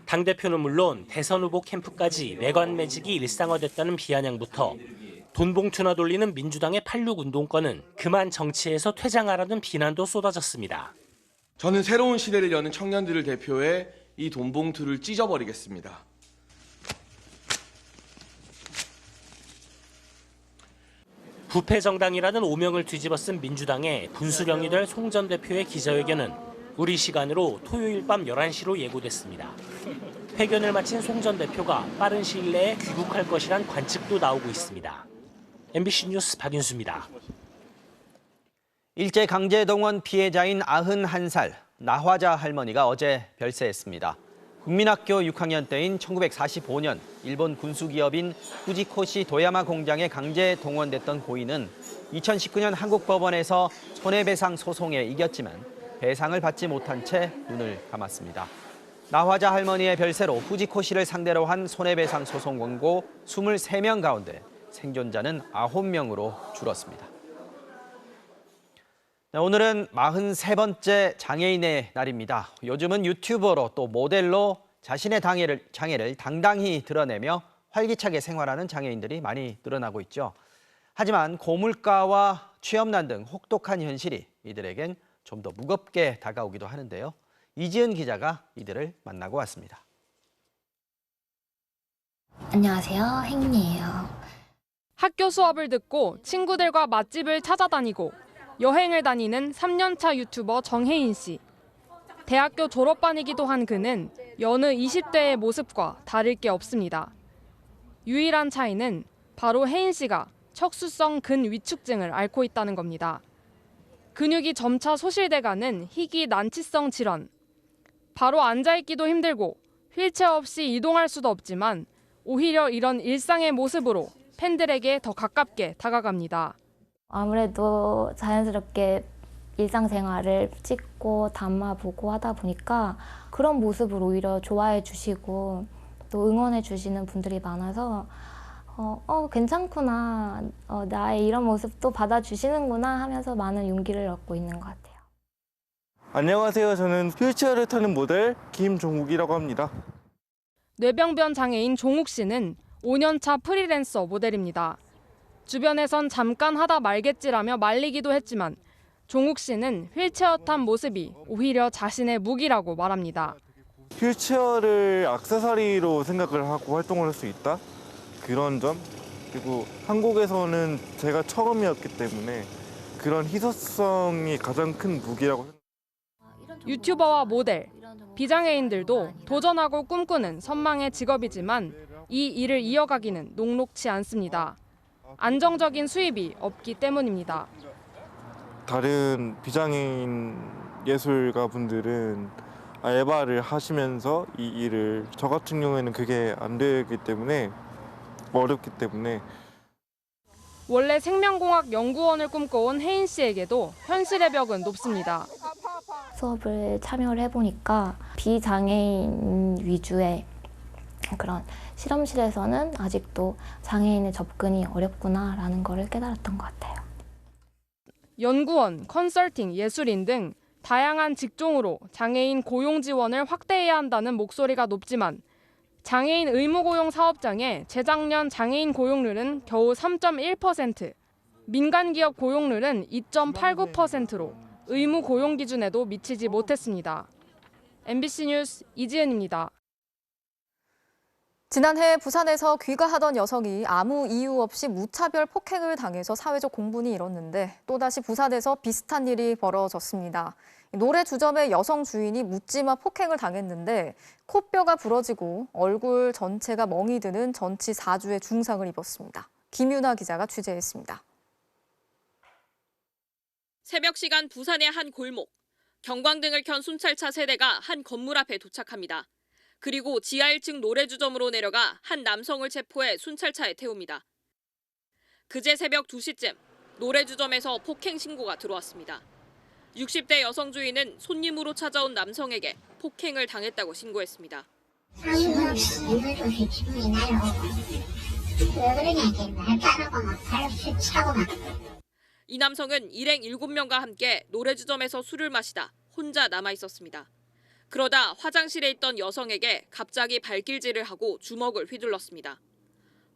당대표는 물론 대선 후보 캠프까지 내관 매직이 일상화됐다는 비아냥부터 돈 봉투나 돌리는 민주당의 86운동권은 그만 정치에서 퇴장하라는 비난도 쏟아졌습니다. 저는 새로운 시대를 여는 청년들을 대표해 이 돈 봉투를 찢어버리겠습니다. 부패정당이라는 오명을 뒤집어쓴 민주당의 분수령이 될 송 전 대표의 기자회견은 우리 시간으로 토요일 밤 11시로 예고됐습니다. 회견을 마친 송 전 대표가 빠른 시일 내에 귀국할 것이란 관측도 나오고 있습니다. MBC 뉴스 박윤수입니다. 일제강제동원 피해자인 91살 나화자 할머니가 어제 별세했습니다. 국민학교 6학년 때인 1945년 일본 군수기업인 후지코시 도야마 공장에 강제 동원됐던 고인은 2019년 한국법원에서 손해배상 소송에 이겼지만 배상을 받지 못한 채 눈을 감았습니다. 나화자 할머니의 별세로 후지코시를 상대로 한 손해배상 소송 원고 23명 가운데 생존자는 9명으로 줄었습니다. 오늘은 43번째 장애인의 날입니다. 요즘은 유튜버로 또 모델로 자신의 장애를 당당히 드러내며 활기차게 생활하는 장애인들이 많이 늘어나고 있죠. 하지만 고물가와 취업난 등 혹독한 현실이 이들에겐 좀 더 무겁게 다가오기도 하는데요. 이지은 기자가 이들을 만나고 왔습니다. 안녕하세요, 혜인이에요. 학교 수업을 듣고 친구들과 맛집을 찾아다니고 여행을 다니는 3년차 유튜버 정혜인 씨. 대학교 졸업반이기도 한 그는 여느 20대의 모습과 다를 게 없습니다. 유일한 차이는 바로 혜인 씨가 척수성 근위축증을 앓고 있다는 겁니다. 근육이 점차 소실돼가는 희귀 난치성 질환. 바로 앉아있기도 힘들고 휠체어 없이 이동할 수도 없지만 오히려 이런 일상의 모습으로 팬들에게 더 가깝게 다가갑니다. 아무래도 자연스럽게 일상생활을 찍고 담아보고 하다 보니까 그런 모습을 오히려 좋아해 주시고 또 응원해 주시는 분들이 많아서 괜찮구나, 나의 이런 모습도 받아주시는구나 하면서 많은 용기를 얻고 있는 것 같아요. 안녕하세요. 저는 휠체어를 타는 모델 김종욱이라고 합니다. 뇌병변 장애인 종욱 씨는 5년차 프리랜서 모델입니다. 주변에선 잠깐 하다 말겠지라며 말리기도 했지만 종욱 씨는 휠체어 탄 모습이 오히려 자신의 무기라고 말합니다. 휠체어를 액세서리로 생각을 하고 활동을 할 수 있다? 그런 점, 그리고 한국에서는 제가 처음이었기 때문에 그런 희소성이 가장 큰 무기라고 생각합니다. 유튜버와 모델, 비장애인들도 도전하고 꿈꾸는 선망의 직업이지만 이 일을 이어가기는 녹록지 않습니다. 안정적인 수입이 없기 때문입니다. 다른 비장애인 예술가 분들은 알바를 하시면서 이 일을, 저 같은 경우에는 그게 안 되기 때문에 어렵기 때문에. 원래 생명공학 연구원을 꿈꿔온 혜인 씨에게도 현실의 벽은 높습니다. 수업을 참여를 해보니까 비장애인 위주의 그런 실험실에서는 아직도 장애인의 접근이 어렵구나라는 것을 깨달았던 것 같아요. 연구원, 컨설팅, 예술인 등 다양한 직종으로 장애인 고용 지원을 확대해야 한다는 목소리가 높지만 장애인 의무고용 사업장의 재작년 장애인 고용률은 겨우 3.1%, 민간기업 고용률은 2.89%로 의무 고용 기준에도 미치지 못했습니다. MBC 뉴스 이지은입니다. 지난해 부산에서 귀가하던 여성이 아무 이유 없이 무차별 폭행을 당해서 사회적 공분이 일었는데 또다시 부산에서 비슷한 일이 벌어졌습니다. 노래 주점의 여성 주인이 묻지마 폭행을 당했는데 코뼈가 부러지고 얼굴 전체가 멍이 드는 전치 4주의 중상을 입었습니다. 김윤아 기자가 취재했습니다. 새벽 시간 부산의 한 골목. 경광등을 켠 순찰차 세대가 한 건물 앞에 도착합니다. 그리고 지하 1층 노래주점으로 내려가 한 남성을 체포해 순찰차에 태웁니다. 그제 새벽 2시쯤 노래주점에서 폭행 신고가 들어왔습니다. 60대 여성 주인은 손님으로 찾아온 남성에게 폭행을 당했다고 신고했습니다. 이 남성은 일행 7명과 함께 노래주점에서 술을 마시다 혼자 남아 있었습니다. 그러다 화장실에 있던 여성에게 갑자기 발길질을 하고 주먹을 휘둘렀습니다.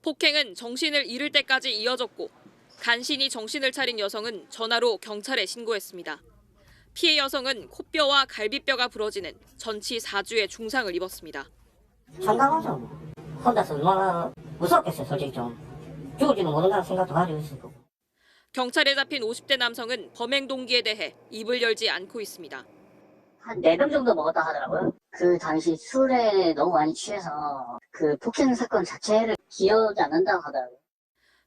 폭행은 정신을 잃을 때까지 이어졌고 간신히 정신을 차린 여성은 전화로 경찰에 신고했습니다. 피해 여성은 코뼈와 갈비뼈가 부러지는 전치 4주의 중상을 입었습니다. 상당하죠. 혼자서 얼마나 무섭겠어요, 솔직히 좀. 죽을지는 모른다는 생각도 가지고 있을 거고. 경찰에 잡힌 50대 남성은 범행 동기에 대해 입을 열지 않고 있습니다. 한 4병 정도 먹었다 하더라고요. 그 당시 술에 너무 많이 취해서 그 폭행 사건 자체를 기억이 안 난다고 하더라고요.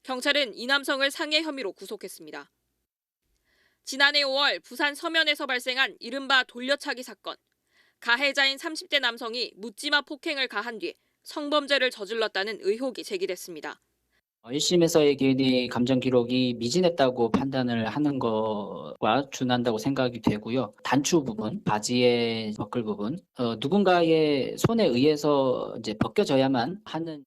경찰은 이 남성을 상해 혐의로 구속했습니다. 지난해 5월 부산 서면에서 발생한 이른바 돌려차기 사건. 가해자인 30대 남성이 묻지마 폭행을 가한 뒤 성범죄를 저질렀다는 의혹이 제기됐습니다. 1심에서의 개인의 감정 기록이 미진했다고 판단을 하는 것과 준한다고 생각이 되고요. 단추 부분, 바지의 버클 부분, 누군가의 손에 의해서 이제 벗겨져야만 하는.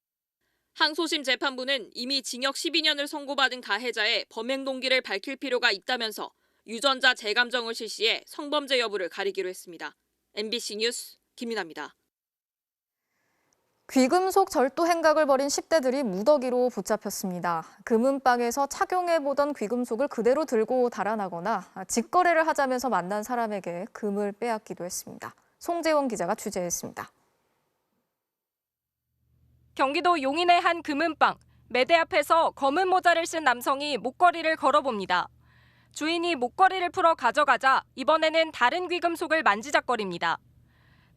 항소심 재판부는 이미 징역 12년을 선고받은 가해자의 범행 동기를 밝힐 필요가 있다면서 유전자 재감정을 실시해 성범죄 여부를 가리기로 했습니다. MBC 뉴스 김민아입니다. 귀금속 절도 행각을 벌인 10대들이 무더기로 붙잡혔습니다. 금은방에서 착용해보던 귀금속을 그대로 들고 달아나거나 직거래를 하자면서 만난 사람에게 금을 빼앗기도 했습니다. 송재원 기자가 취재했습니다. 경기도 용인의 한 금은방. 매대 앞에서 검은 모자를 쓴 남성이 목걸이를 걸어봅니다. 주인이 목걸이를 풀어 가져가자 이번에는 다른 귀금속을 만지작거립니다.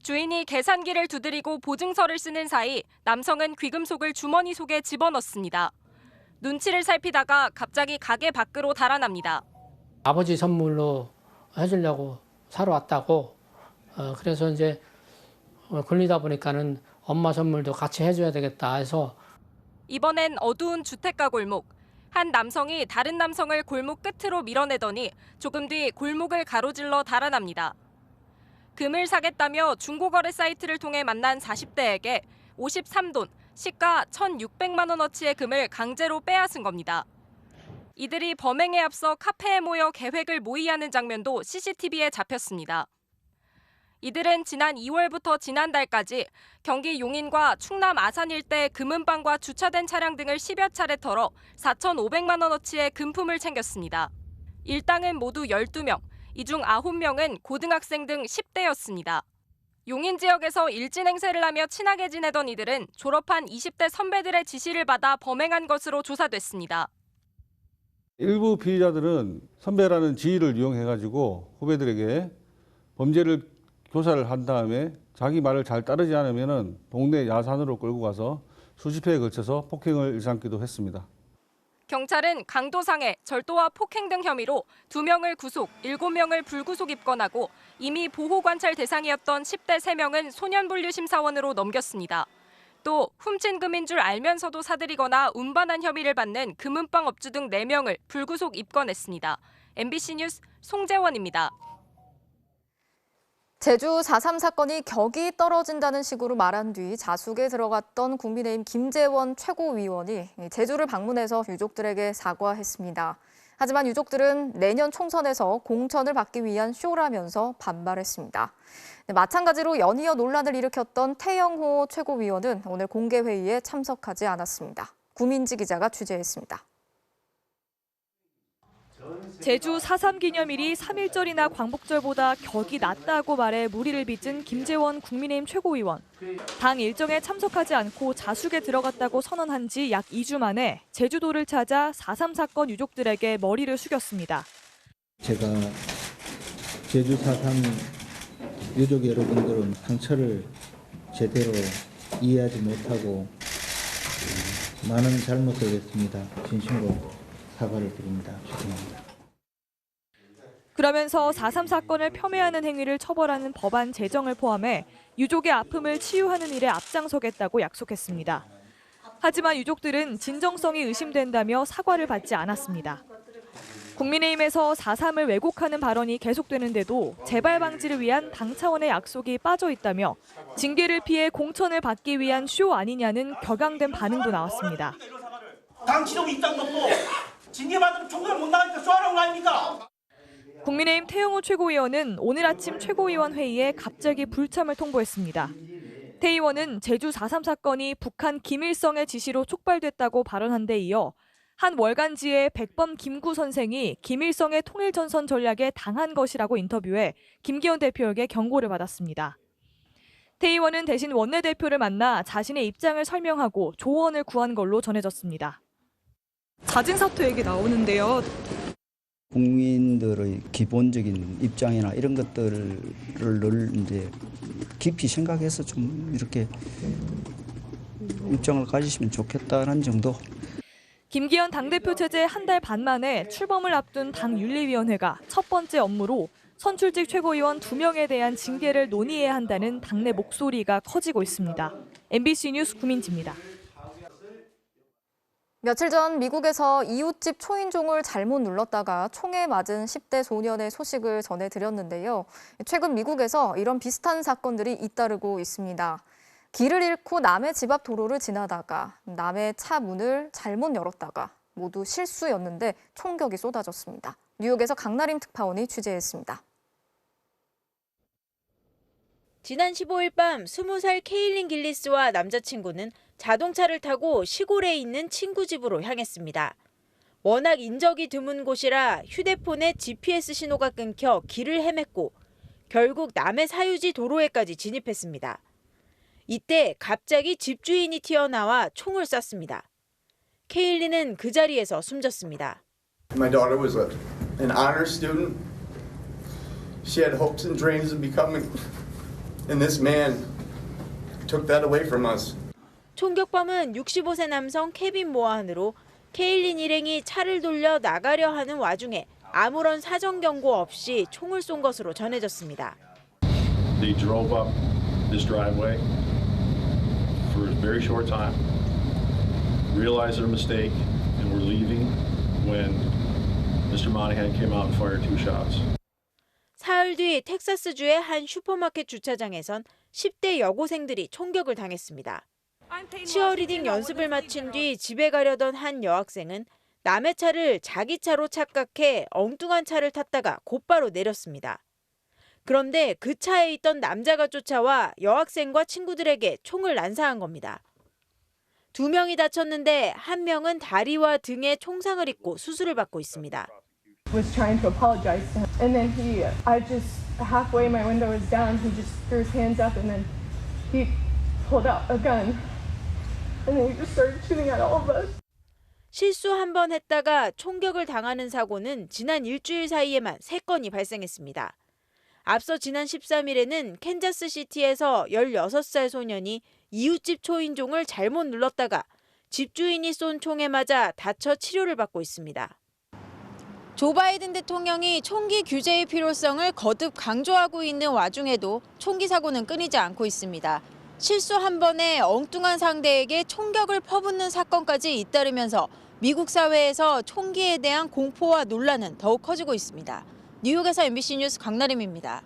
주인이 계산기를 두드리고 보증서를 쓰는 사이 남성은 귀금속을 주머니 속에 집어넣습니다. 눈치를 살피다가 갑자기 가게 밖으로 달아납니다. 아버지 선물로 해주려고 사러 왔다고. 그래서 이제 걸리다 보니까는 엄마 선물도 같이 해줘야 되겠다 해서. 이번엔 어두운 주택가 골목. 한 남성이 다른 남성을 골목 끝으로 밀어내더니 조금 뒤 골목을 가로질러 달아납니다. 금을 사겠다며 중고거래 사이트를 통해 만난 40대에게 53돈, 시가 1,600만 원어치의 금을 강제로 빼앗은 겁니다. 이들이 범행에 앞서 카페에 모여 계획을 모의하는 장면도 CCTV에 잡혔습니다. 이들은 지난 2월부터 지난달까지 경기 용인과 충남 아산 일대 금은방과 주차된 차량 등을 10여 차례 털어 4,500만 원어치의 금품을 챙겼습니다. 일당은 모두 12명. 이 중 9명은 고등학생 등 10대였습니다. 용인 지역에서 일진 행세를 하며 친하게 지내던 이들은 졸업한 20대 선배들의 지시를 받아 범행한 것으로 조사됐습니다. 일부 피의자들은 선배라는 지위를 이용해가지고 후배들에게 범죄를 교사를 한 다음에 자기 말을 잘 따르지 않으면 동네 야산으로 끌고 가서 수십 회에 걸쳐서 폭행을 일삼기도 했습니다. 경찰은 강도상해, 절도와 폭행 등 혐의로 2명을 구속, 7명을 불구속 입건하고 이미 보호관찰 대상이었던 10대 3명은 소년분류심사원으로 넘겼습니다. 또 훔친 금인 줄 알면서도 사들이거나 운반한 혐의를 받는 금은방 업주 등 4명을 불구속 입건했습니다. MBC 뉴스 송재원입니다. 제주 4.3 사건이 격이 떨어진다는 식으로 말한 뒤 자숙에 들어갔던 국민의힘 김재원 최고위원이 제주를 방문해서 유족들에게 사과했습니다. 하지만 유족들은 내년 총선에서 공천을 받기 위한 쇼라면서 반발했습니다. 마찬가지로 연이어 논란을 일으켰던 태영호 최고위원은 오늘 공개회의에 참석하지 않았습니다. 구민지 기자가 취재했습니다. 제주 4.3 기념일이 3.1절이나 광복절보다 격이 낮다고 말해 무리를 빚은 김재원 국민의힘 최고위원. 당 일정에 참석하지 않고 자숙에 들어갔다고 선언한 지 약 2주 만에 제주도를 찾아 4.3 사건 유족들에게 머리를 숙였습니다. 제가 제주 4.3 유족 여러분들은 상처를 제대로 이해하지 못하고 많은 잘못을 했습니다. 진심으로 사과를 드립니다. 죄송합니다. 그러면서 4.3 사건을 폄훼하는 행위를 처벌하는 법안 제정을 포함해 유족의 아픔을 치유하는 일에 앞장서겠다고 약속했습니다. 하지만 유족들은 진정성이 의심된다며 사과를 받지 않았습니다. 국민의힘에서 4.3을 왜곡하는 발언이 계속되는데도 재발 방지를 위한 당 차원의 약속이 빠져 있다며 징계를 피해 공천을 받기 위한 쇼 아니냐는 격앙된 반응도 나왔습니다. 당 지도부 입장도 없고 징계받으면 총괄 못 나가니까 쇼하라는 거 아닙니까? 국민의힘 태영호 최고위원은 오늘 아침 최고위원 회의에 갑자기 불참을 통보했습니다. 태 의원은 제주 4.3 사건이 북한 김일성의 지시로 촉발됐다고 발언한 데 이어 한 월간지의 백범 김구 선생이 김일성의 통일전선 전략에 당한 것이라고 인터뷰해 김기현 대표에게 경고를 받았습니다. 태 의원은 대신 원내대표를 만나 자신의 입장을 설명하고 조언을 구한 걸로 전해졌습니다. 자진 사퇴 얘기 나오는데요. 국민들의 기본적인 입장이나 이런 것들을 늘 이제 깊이 생각해서 좀 이렇게 입장을 가지시면 좋겠다는 정도. 김기현 당대표 체제 한 달 반 만에 출범을 앞둔 당 윤리위원회가 첫 번째 업무로 선출직 최고위원 2명에 대한 징계를 논의해야 한다는 당내 목소리가 커지고 있습니다. MBC 뉴스 구민지입니다. 며칠 전 미국에서 이웃집 초인종을 잘못 눌렀다가 총에 맞은 10대 소년의 소식을 전해드렸는데요. 최근 미국에서 이런 비슷한 사건들이 잇따르고 있습니다. 길을 잃고 남의 집 앞 도로를 지나다가 남의 차 문을 잘못 열었다가 모두 실수였는데 총격이 쏟아졌습니다. 뉴욕에서 강나림 특파원이 취재했습니다. 지난 15일 밤 20살 케일린 길리스와 남자친구는 자동차를 타고 시골에 있는 친구 집으로 향했습니다. 워낙 인적이 드문 곳이라 휴대폰에 GPS 신호가 끊겨 길을 헤맸고 결국 남의 사유지 도로에까지 진입했습니다. 이때 갑자기 집주인이 튀어나와 총을 쐈습니다. 케일린은 그 자리에서 숨졌습니다. My daughter was an honor student. She had hopes and dreams of becoming, and this man took that away from us. 총격범은 65세 남성 케빈 모아한으로 케일린 일행이 차를 돌려 나가려 하는 와중에 아무런 사전 경고 없이 총을 쏜 것으로 전해졌습니다. They drove up this driveway for a very short time, realized their mistake, and were leaving when Mr. Monahan came out and fired 2 shots. 사흘 뒤 텍사스주의 한 슈퍼마켓 주차장에선 10대 여고생들이 총격을 당했습니다. 치어리딩 연습을 마친 뒤 집에 가려던 한 여학생은 남의 차를 자기 차로 착각해 엉뚱한 차를 탔다가 곧바로 내렸습니다. 그런데 그 차에 있던 남자가 쫓아와 여학생과 친구들에게 총을 난사한 겁니다. 2명이 다쳤는데 1명은 다리와 등에 총상을 입고 수술을 받고 있습니다. Was trying to apologize to him, and then I just halfway my window was down. He just threw his hands up, and then he pulled out a gun, and then he just started shooting at all of us. 실수 한 번 했다가 총격을 당하는 사고는 지난 일주일 사이에만 3건이 발생했습니다. 앞서 지난 13일에는 캔자스시티에서 16살 소년이 이웃집 초인종을 잘못 눌렀다가 집주인이 쏜 총에 맞아 다쳐 치료를 받고 있습니다. 조 바이든 대통령이 총기 규제의 필요성을 거듭 강조하고 있는 와중에도 총기 사고는 끊이지 않고 있습니다. 실수 한 번에 엉뚱한 상대에게 총격을 퍼붓는 사건까지 잇따르면서 미국 사회에서 총기에 대한 공포와 논란은 더욱 커지고 있습니다. 뉴욕에서 MBC 뉴스 강나림입니다.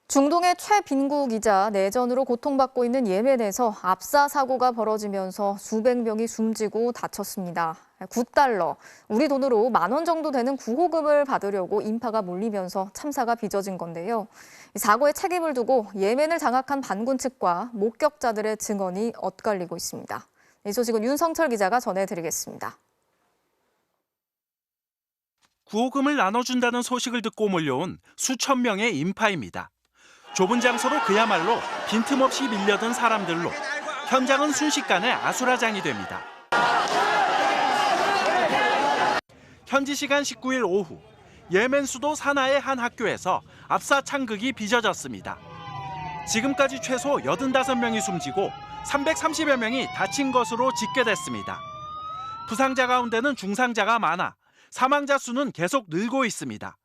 중동의 최빈국이자 내전으로 고통받고 있는 예멘에서 압사 사고가 벌어지면서 수백 명이 숨지고 다쳤습니다. $9, 우리 돈으로 $10,000 정도 되는 구호금을 받으려고 인파가 몰리면서 참사가 빚어진 건데요. 사고의 책임을 두고 예멘을 장악한 반군 측과 목격자들의 증언이 엇갈리고 있습니다. 이 소식은 윤성철 기자가 전해드리겠습니다. 구호금을 나눠준다는 소식을 듣고 몰려온 수천 명의 인파입니다. 좁은 장소로 그야말로 빈틈없이 밀려든 사람들로 현장은 순식간에 아수라장이 됩니다. 현지 시간 19일 오후 예멘 수도 사나의 한 학교에서 압사 창극이 빚어졌습니다. 지금까지 최소 85명이 숨지고 330여 명이 다친 것으로 집계됐습니다. 부상자 가운데는 중상자가 많아 사망자 수는 계속 늘고 있습니다.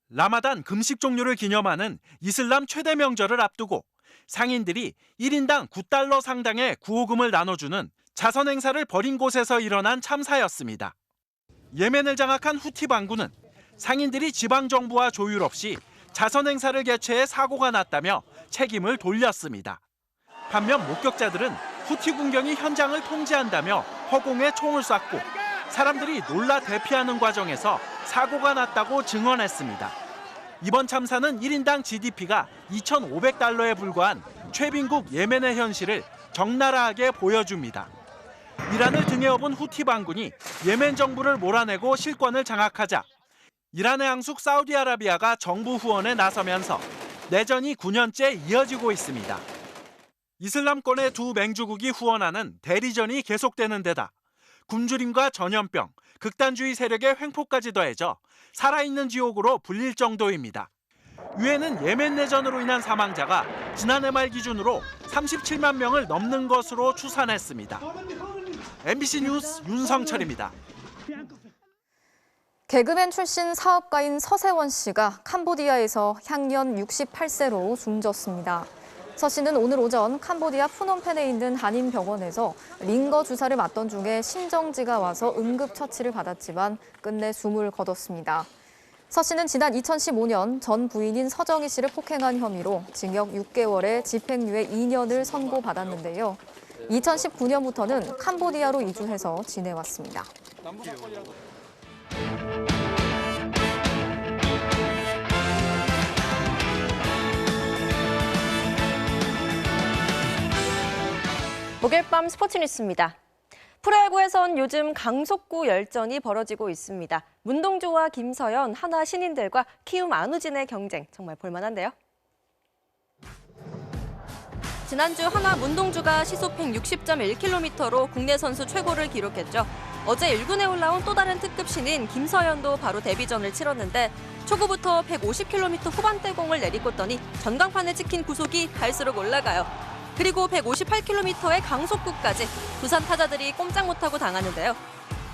라마단 금식 종료를 기념하는 이슬람 최대 명절을 앞두고 상인들이 1인당 9달러 상당의 구호금을 나눠주는 자선 행사를 벌인 곳에서 일어난 참사였습니다. 예멘을 장악한 후티 반군은 상인들이 지방정부와 조율 없이 자선 행사를 개최해 사고가 났다며 책임을 돌렸습니다. 반면 목격자들은 후티 군경이 현장을 통제한다며 허공에 총을 쐈고 사람들이 놀라 대피하는 과정에서 사고가 났다고 증언했습니다. 이번 참사는 1인당 GDP가 2,500달러에 불과한 최빈국 예멘의 현실을 적나라하게 보여줍니다. 이란을 등에 업은 후티 반군이 예멘 정부를 몰아내고 실권을 장악하자 이란의 항숙 사우디아라비아가 정부 후원에 나서면서 내전이 9년째 이어지고 있습니다. 이슬람권의 두 맹주국이 후원하는 대리전이 계속되는 데다 굶주림과 전염병, 극단주의 세력의 횡포까지 더해져 살아있는 지옥으로 불릴 정도입니다. 유엔은 예멘 내전으로 인한 사망자가 지난해 말 기준으로 37만 명을 넘는 것으로 추산했습니다. MBC 뉴스 윤성철입니다. 개그맨 출신 사업가인 서세원 씨가 캄보디아에서 향년 68세로 숨졌습니다. 서 씨는 오늘 오전 캄보디아 푸놈펜에 있는 한인병원에서 링거 주사를 맞던 중에 심정지가 와서 응급처치를 받았지만 끝내 숨을 거뒀습니다. 서 씨는 지난 2015년 전 부인인 서정희 씨를 폭행한 혐의로 징역 6개월에 집행유예 2년을 선고받았는데요. 2019년부터는 캄보디아로 이주해서 지내왔습니다. 목요일 밤 스포츠 뉴스입니다. 프로야구에선 요즘 강속구 열전이 벌어지고 있습니다. 문동주와 김서현, 한화 신인들과 키움 안우진의 경쟁 정말 볼만한데요. 지난주 한화 문동주가 시속 160.1km로 국내 선수 최고를 기록했죠. 어제 1군에 올라온 또 다른 특급 신인 김서현도 바로 데뷔전을 치렀는데 초구부터 150km 후반대 공을 내리꽂더니 전광판에 찍힌 구속이 갈수록 올라가요. 그리고 158km의 강속구까지 두산 타자들이 꼼짝 못하고 당하는데요.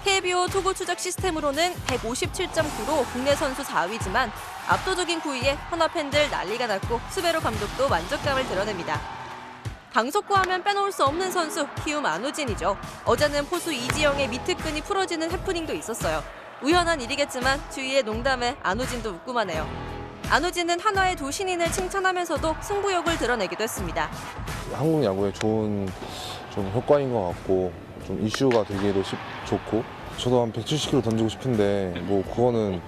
KBO 투구 추적 시스템으로는 157.9로 국내 선수 4위지만 압도적인 9위에 한화 팬들 난리가 났고 수베로 감독도 만족감을 드러냅니다. 강속구 하면 빼놓을 수 없는 선수 키움 안우진이죠. 어제는 포수 이지영의 미트끈이 풀어지는 해프닝도 있었어요. 우연한 일이겠지만 주위의 농담에 안우진도 웃고만 해요. 안우진은 한화의 두 신인을 칭찬하면서도 승부욕을 드러내기도 했습니다. 한국 야구에 좋은 좀 효과인 것 같고 좀 이슈가 되기도 좋고 저도 한 170km 던지고 싶은데 뭐 그거는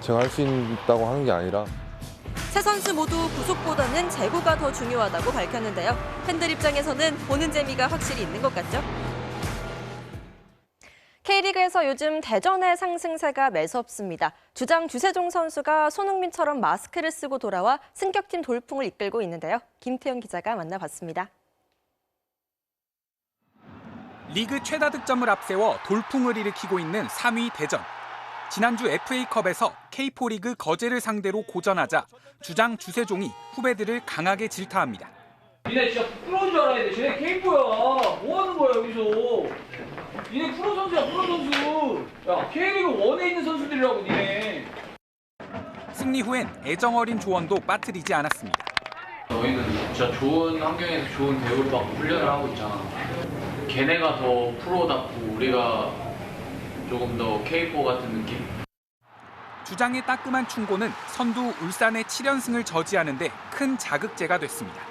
제가 할 수 있다고 하는 게 아니라 세 선수 모두 구속보다는 제구가 더 중요하다고 밝혔는데요. 팬들 입장에서는 보는 재미가 확실히 있는 것 같죠? K리그에서 요즘 대전의 상승세가 매섭습니다. 주장 주세종 선수가 손흥민처럼 마스크를 쓰고 돌아와 승격팀 돌풍을 이끌고 있는데요. 김태형 기자가 만나봤습니다. 리그 최다 득점을 앞세워 돌풍을 일으키고 있는 3위 대전. 지난주 FA컵에서 K4 리그 거제를 상대로 고전하자 주장 주세종이 후배들을 강하게 질타합니다. 니네 진짜 프로인 줄 알아야 돼. 쟤네 K4야. 뭐 하는 거야 여기서. 니네 프로 선수야, 프로 선수. 야, K리그 1에 있는 선수들이라고 니네. 승리 후엔 애정어린 조언도 빠뜨리지 않았습니다. 너희는 진짜 좋은 환경에서 좋은 대우를 받고 훈련을 하고 있잖아. 걔네가 더 프로답고 우리가 조금 더 K4 같은 느낌? 주장의 따끔한 충고는 선두 울산의 7연승을 저지하는 데 큰 자극제가 됐습니다.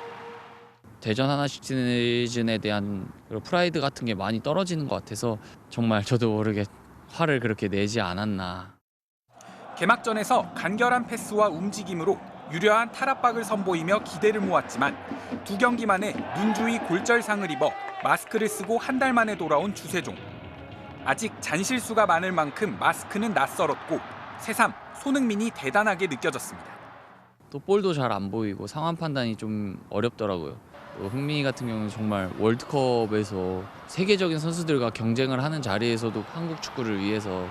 대전 하나 시즌에 대한 프라이드 같은 게 많이 떨어지는 것 같아서 정말 저도 모르게 화를 그렇게 내지 않았나. 개막전에서 간결한 패스와 움직임으로 유려한 탈압박을 선보이며 기대를 모았지만 두 경기 만에 눈주위 골절상을 입어 마스크를 쓰고 한 달 만에 돌아온 주세종. 아직 잔실수가 많을 만큼 마스크는 낯설었고 새삼 손흥민이 대단하게 느껴졌습니다. 또 볼도 잘 안 보이고 상황 판단이 좀 어렵더라고요. 또 흥민이 같은 경우는 정말 월드컵에서 세계적인 선수들과 경쟁을 하는 자리에서도 한국 축구를 위해서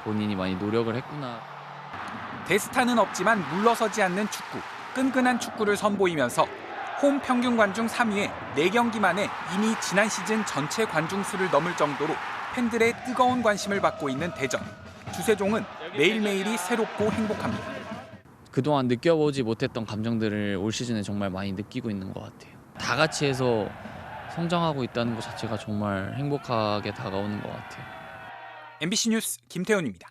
본인이 많이 노력을 했구나. 대스타는 없지만 물러서지 않는 축구, 끈끈한 축구를 선보이면서 홈 평균 관중 3위에 4경기 만에 이미 지난 시즌 전체 관중 수를 넘을 정도로 팬들의 뜨거운 관심을 받고 있는 대전. 주세종은 매일매일이 새롭고 행복합니다. 그동안 느껴보지 못했던 감정들을 올 시즌에 정말 많이 느끼고 있는 것 같아요. 다 같이 해서 성장하고 있다는 것 자체가 정말 행복하게 다가오는 것 같아요. MBC 뉴스 김태훈입니다.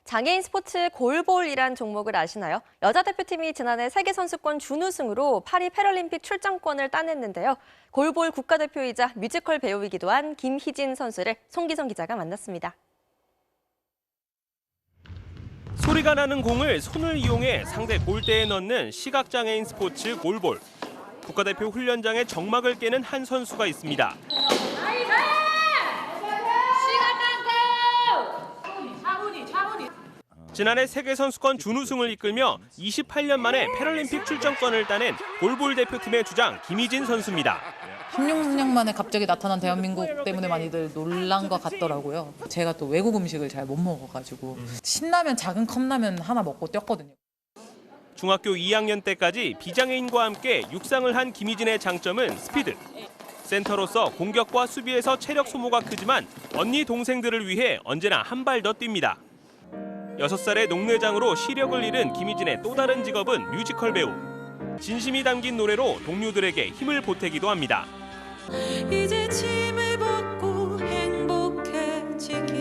장애인 스포츠 골볼이란 종목을 아시나요? 여자 대표팀이 지난해 세계선수권 준우승으로 파리 패럴림픽 출장권을 따냈는데요. 골볼 국가대표이자 뮤지컬 배우이기도 한 김희진 선수를 송기성 기자가 만났습니다. 소리가 나는 공을 손을 이용해 상대 골대에 넣는 시각장애인 스포츠 골볼. 국가대표 훈련장의 정막을 깨는 한 선수가 있습니다. 지난해 세계선수권 준우승을 이끌며 28년 만에 패럴림픽 출전권을 따낸 골볼 대표팀의 주장 김희진 선수입니다. 16년 만에 갑자기 나타난 대한민국 때문에 많이들 놀란 것 같더라고요. 제가 또 외국 음식을 잘 못 먹어가지고 신라면 작은 컵라면 하나 먹고 뛰었거든요. 중학교 2학년 때까지 비장애인과 함께 육상을 한 김희진의 장점은 스피드. 센터로서 공격과 수비에서 체력 소모가 크지만 언니 동생들을 위해 언제나 한 발 더 뜁니다. 6살의 농내장으로 시력을 잃은 김희진의 또 다른 직업은 뮤지컬 배우. 진심이 담긴 노래로 동료들에게 힘을 보태기도 합니다. 이제 짐을 벗고 행복해지길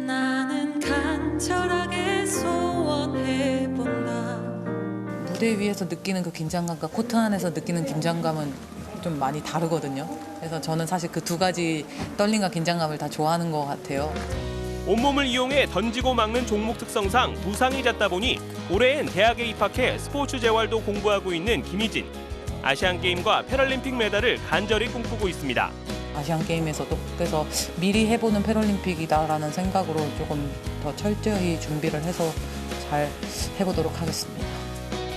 나는 간절하게 소원해본다. 무대 위에서 느끼는 그 긴장감과 코트 안에서 느끼는 긴장감은 좀 많이 다르거든요. 그래서 저는 사실 그 두 가지 떨림과 긴장감을 다 좋아하는 것 같아요. 온몸을 이용해 던지고 막는 종목 특성상 부상이 잦다 보니 올해엔 대학에 입학해 스포츠 재활도 공부하고 있는 김희진. 아시안게임과 패럴림픽 메달을 간절히 꿈꾸고 있습니다. 아시안게임에서도 그래서 미리 해보는 패럴림픽이다라는 생각으로 조금 더 철저히 준비를 해서 잘 해보도록 하겠습니다.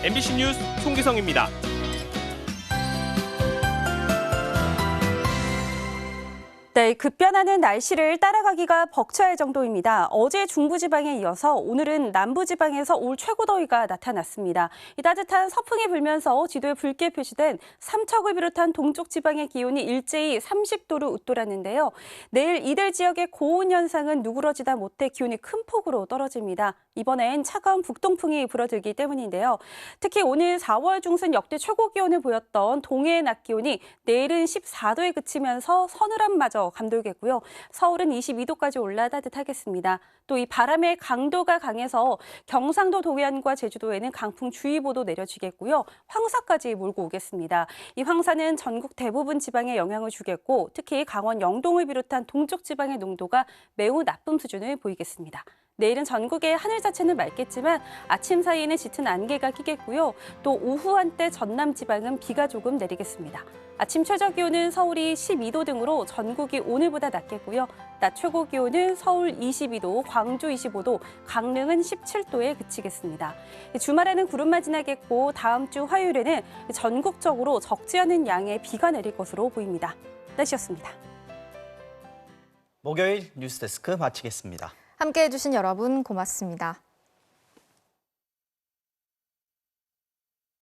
MBC 뉴스 송기성입니다. 네, 급변하는 날씨를 따라가기가 벅차할 정도입니다. 어제 중부지방에 이어서 오늘은 남부지방에서 올 최고 더위가 나타났습니다. 이 따뜻한 서풍이 불면서 지도에 붉게 표시된 삼척을 비롯한 동쪽 지방의 기온이 일제히 30도로 웃돌았는데요. 내일 이들 지역의 고온 현상은 누그러지다 못해 기온이 큰 폭으로 떨어집니다. 이번엔 차가운 북동풍이 불어들기 때문인데요. 특히 오늘 4월 중순 역대 최고 기온을 보였던 동해의 낮 기온이 내일은 14도에 그치면서 서늘함마저 감돌겠고요. 서울은 22도까지 올라 따뜻하겠습니다. 또 이 바람의 강도가 강해서 경상도 동해안과 제주도에는 강풍주의보도 내려지겠고요. 황사까지 몰고 오겠습니다. 이 황사는 전국 대부분 지방에 영향을 주겠고 특히 강원 영동을 비롯한 동쪽 지방의 농도가 매우 나쁨 수준을 보이겠습니다. 내일은 전국의 하늘 자체는 맑겠지만 아침 사이에는 짙은 안개가 끼겠고요. 또 오후 한때 전남 지방은 비가 조금 내리겠습니다. 아침 최저 기온은 서울이 12도 등으로 전국이 오늘보다 낮겠고요. 낮 최고 기온은 서울 22도, 광주 25도, 강릉은 17도에 그치겠습니다. 주말에는 구름만 지나겠고 다음 주 화요일에는 전국적으로 적지 않은 양의 비가 내릴 것으로 보입니다. 날씨였습니다. 목요일 뉴스데스크 마치겠습니다. 함께해 주신 여러분 고맙습니다.